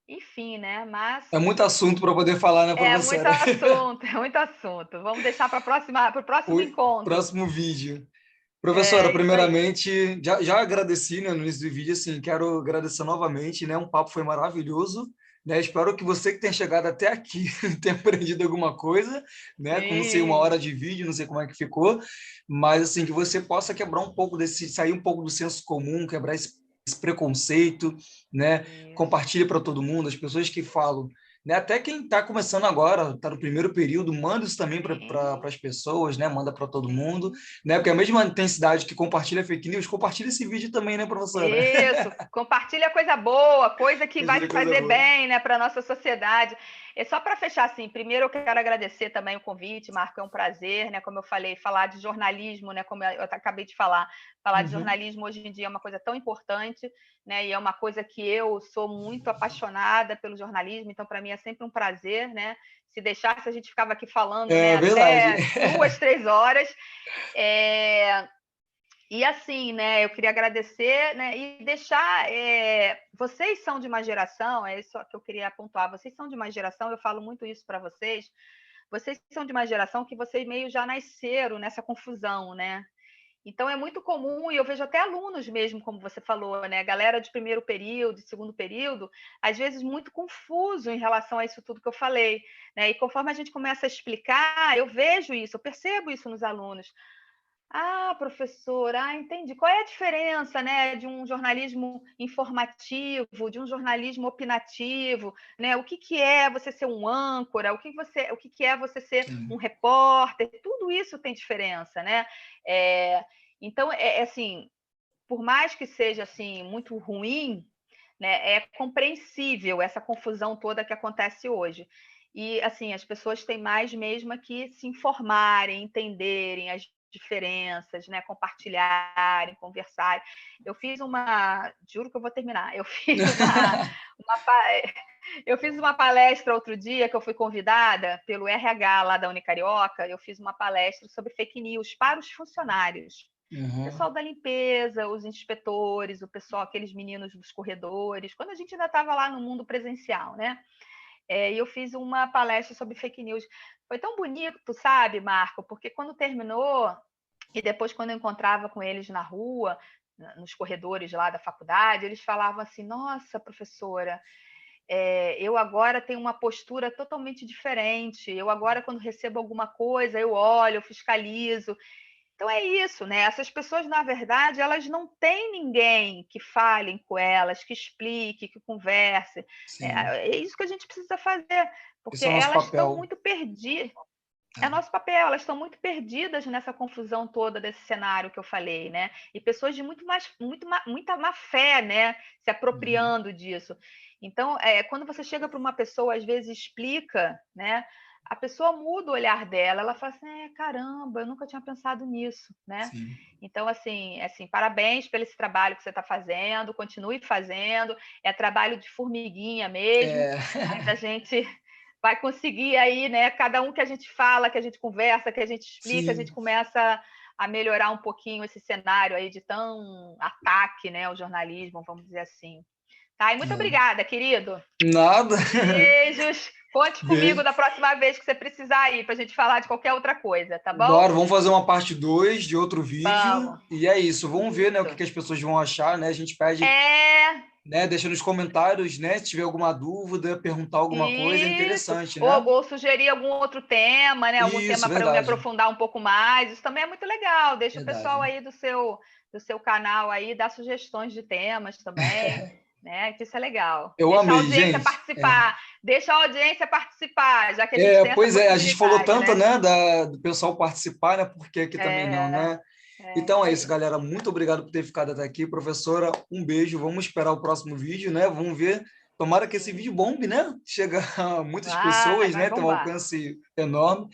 S2: Enfim, né? Mas
S1: É muito assunto para poder falar, né,
S2: é muito
S1: professora?
S2: assunto, é muito assunto. Vamos deixar para o próximo
S1: O
S2: encontro.
S1: próximo vídeo. Professora,
S2: É isso aí.
S1: primeiramente, já agradeci, né, no início do vídeo, assim, quero agradecer novamente, né, um papo foi maravilhoso, né, espero que você que tenha chegado até aqui tenha aprendido alguma coisa, né, com, não sei, uma
S2: Sim,
S1: hora de vídeo, não sei como é que ficou, mas, assim, que você possa quebrar um pouco sair um pouco do senso comum, quebrar esse preconceito, né,
S2: isso.
S1: compartilhe para todo mundo, as pessoas que falam, né, até quem está começando agora, está no primeiro período, manda isso também para
S2: Sim,
S1: as pessoas, né, manda para todo mundo,
S2: sim.
S1: né? Porque a mesma intensidade que compartilha fake news, compartilha esse vídeo também, né, professora?
S2: Isso, compartilha coisa boa, coisa que vai
S1: Compartilha coisa
S2: fazer
S1: boa.
S2: bem, né, para a nossa sociedade. É só para fechar assim, primeiro eu quero agradecer também o convite, Marco, é um prazer, né, como eu falei, falar de jornalismo, né, como eu acabei de falar de
S1: Uhum.
S2: jornalismo hoje em dia é uma coisa tão importante, né, e é uma coisa que eu sou muito apaixonada pelo jornalismo, então para mim é sempre um prazer, né, se deixasse a gente ficava aqui falando, né,
S1: É verdade.
S2: até 2, 3 horas, e assim, né, eu queria agradecer, né, e deixar. Vocês são de uma geração, é isso que eu queria pontuar. Vocês são de uma geração, eu falo muito isso para vocês. Vocês são de uma geração que vocês meio já nasceram nessa confusão, né? Então é muito comum, e eu vejo até alunos mesmo, como você falou, né? Galera de primeiro período, de segundo período, às vezes muito confuso em relação a isso tudo que eu falei, né? E conforme a gente começa a explicar, eu vejo isso, eu percebo isso nos alunos. Ah, professor, entendi. Qual é a diferença, né, de um jornalismo informativo, de um jornalismo opinativo, né? O que que é você ser um âncora? O que que é você ser um
S1: Sim.
S2: repórter? Tudo isso tem diferença, né? Então, assim, por mais que seja assim muito ruim, né, é compreensível essa confusão toda que acontece hoje. E assim, as pessoas têm mais mesmo que se informarem, entenderem as diferenças, né, compartilharem, conversarem. Eu fiz juro que eu vou terminar. Eu fiz uma palestra outro dia que eu fui convidada pelo RH lá da Unicarioca. Eu fiz uma palestra sobre fake news para os funcionários,
S1: Uhum.
S2: pessoal da limpeza, os inspetores, o pessoal, aqueles meninos dos corredores, quando a gente ainda estava lá no mundo presencial, né? E eu fiz uma palestra sobre fake news. Foi tão bonito, sabe, Marco? Porque quando terminou, e depois quando eu encontrava com eles na rua, nos corredores lá da faculdade, eles falavam assim: nossa, professora, eu agora tenho uma postura totalmente diferente. Eu agora, quando recebo alguma coisa, eu olho, eu fiscalizo. Então é isso, né? Essas pessoas, na verdade, elas não têm ninguém que fale com elas, que explique, que converse.
S1: Sim.
S2: É isso que a gente precisa fazer, porque
S1: Esse é o nosso
S2: elas estão
S1: papel.
S2: muito perdidas. É
S1: É.
S2: nosso papel, elas estão muito perdidas nessa confusão toda desse cenário que eu falei, né? E pessoas de muita má fé, né? Se
S1: Uhum.
S2: apropriando disso. Então, quando você chega para uma pessoa, às vezes explica, né? A pessoa muda o olhar dela, ela fala assim: caramba, eu nunca tinha pensado nisso, né?
S1: Sim.
S2: Então, assim, parabéns pelo esse trabalho que você está fazendo, continue fazendo, é trabalho de formiguinha mesmo,
S1: É.
S2: mas a gente vai conseguir aí, né? Cada um que a gente fala, que a gente conversa, que a gente explica, a gente
S1: Sim.
S2: começa a melhorar um pouquinho esse cenário aí de tão ataque, né, ao jornalismo, vamos dizer assim. Tá? E muito
S1: É.
S2: obrigada, querido.
S1: Nada.
S2: Beijos. Conte comigo
S1: Beijo.
S2: da próxima vez que você precisar ir para a gente falar de qualquer outra coisa, tá bom?
S1: Bora, vamos fazer uma parte 2 de outro vídeo.
S2: Vamos.
S1: E é isso. Vamos ver, né, o
S2: Isso.
S1: que que as pessoas vão achar, né? A gente pede,
S2: É
S1: né, deixa nos comentários, né, se tiver alguma dúvida, perguntar alguma coisa, é
S2: isso.
S1: interessante, né?
S2: Ou sugerir algum outro tema, né? Algum
S1: Isso,
S2: tema para eu me
S1: verdade.
S2: aprofundar um pouco mais. Isso também é muito legal. Deixa o pessoal
S1: Verdade.
S2: aí do seu canal aí dar sugestões de temas também, né? Que isso é legal.
S1: Eu
S2: Deixa a
S1: amei,
S2: audiência
S1: gente. É,
S2: participar. Deixa a audiência participar, já que a gente tem essa
S1: Pois é, a gente falou tanto,
S2: possibilidade,
S1: né, do pessoal participar, né? Por que aqui também não, né? Então
S2: isso
S1: é isso,
S2: aí.
S1: galera. Muito obrigado por ter ficado até aqui. Professora, um beijo. Vamos esperar o próximo vídeo, né? Vamos ver. Tomara que esse
S2: Sim.
S1: vídeo bombe, né? Chega a muitas pessoas,
S2: Vai
S1: né? Tem um
S2: bombar.
S1: alcance enorme.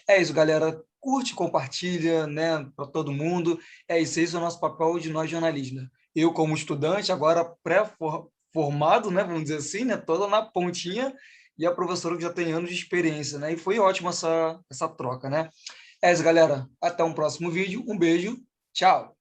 S1: É isso, galera. Curte, compartilha, né? Para todo mundo. É isso, esse é o nosso papel de nós jornalistas. Eu, como estudante, agora pré-formado, né? Vamos dizer assim, né? Toda na pontinha. E a professora que já tem anos de experiência, né? E foi ótima essa troca, né? É isso, galera. Até um próximo vídeo. Um beijo. Tchau.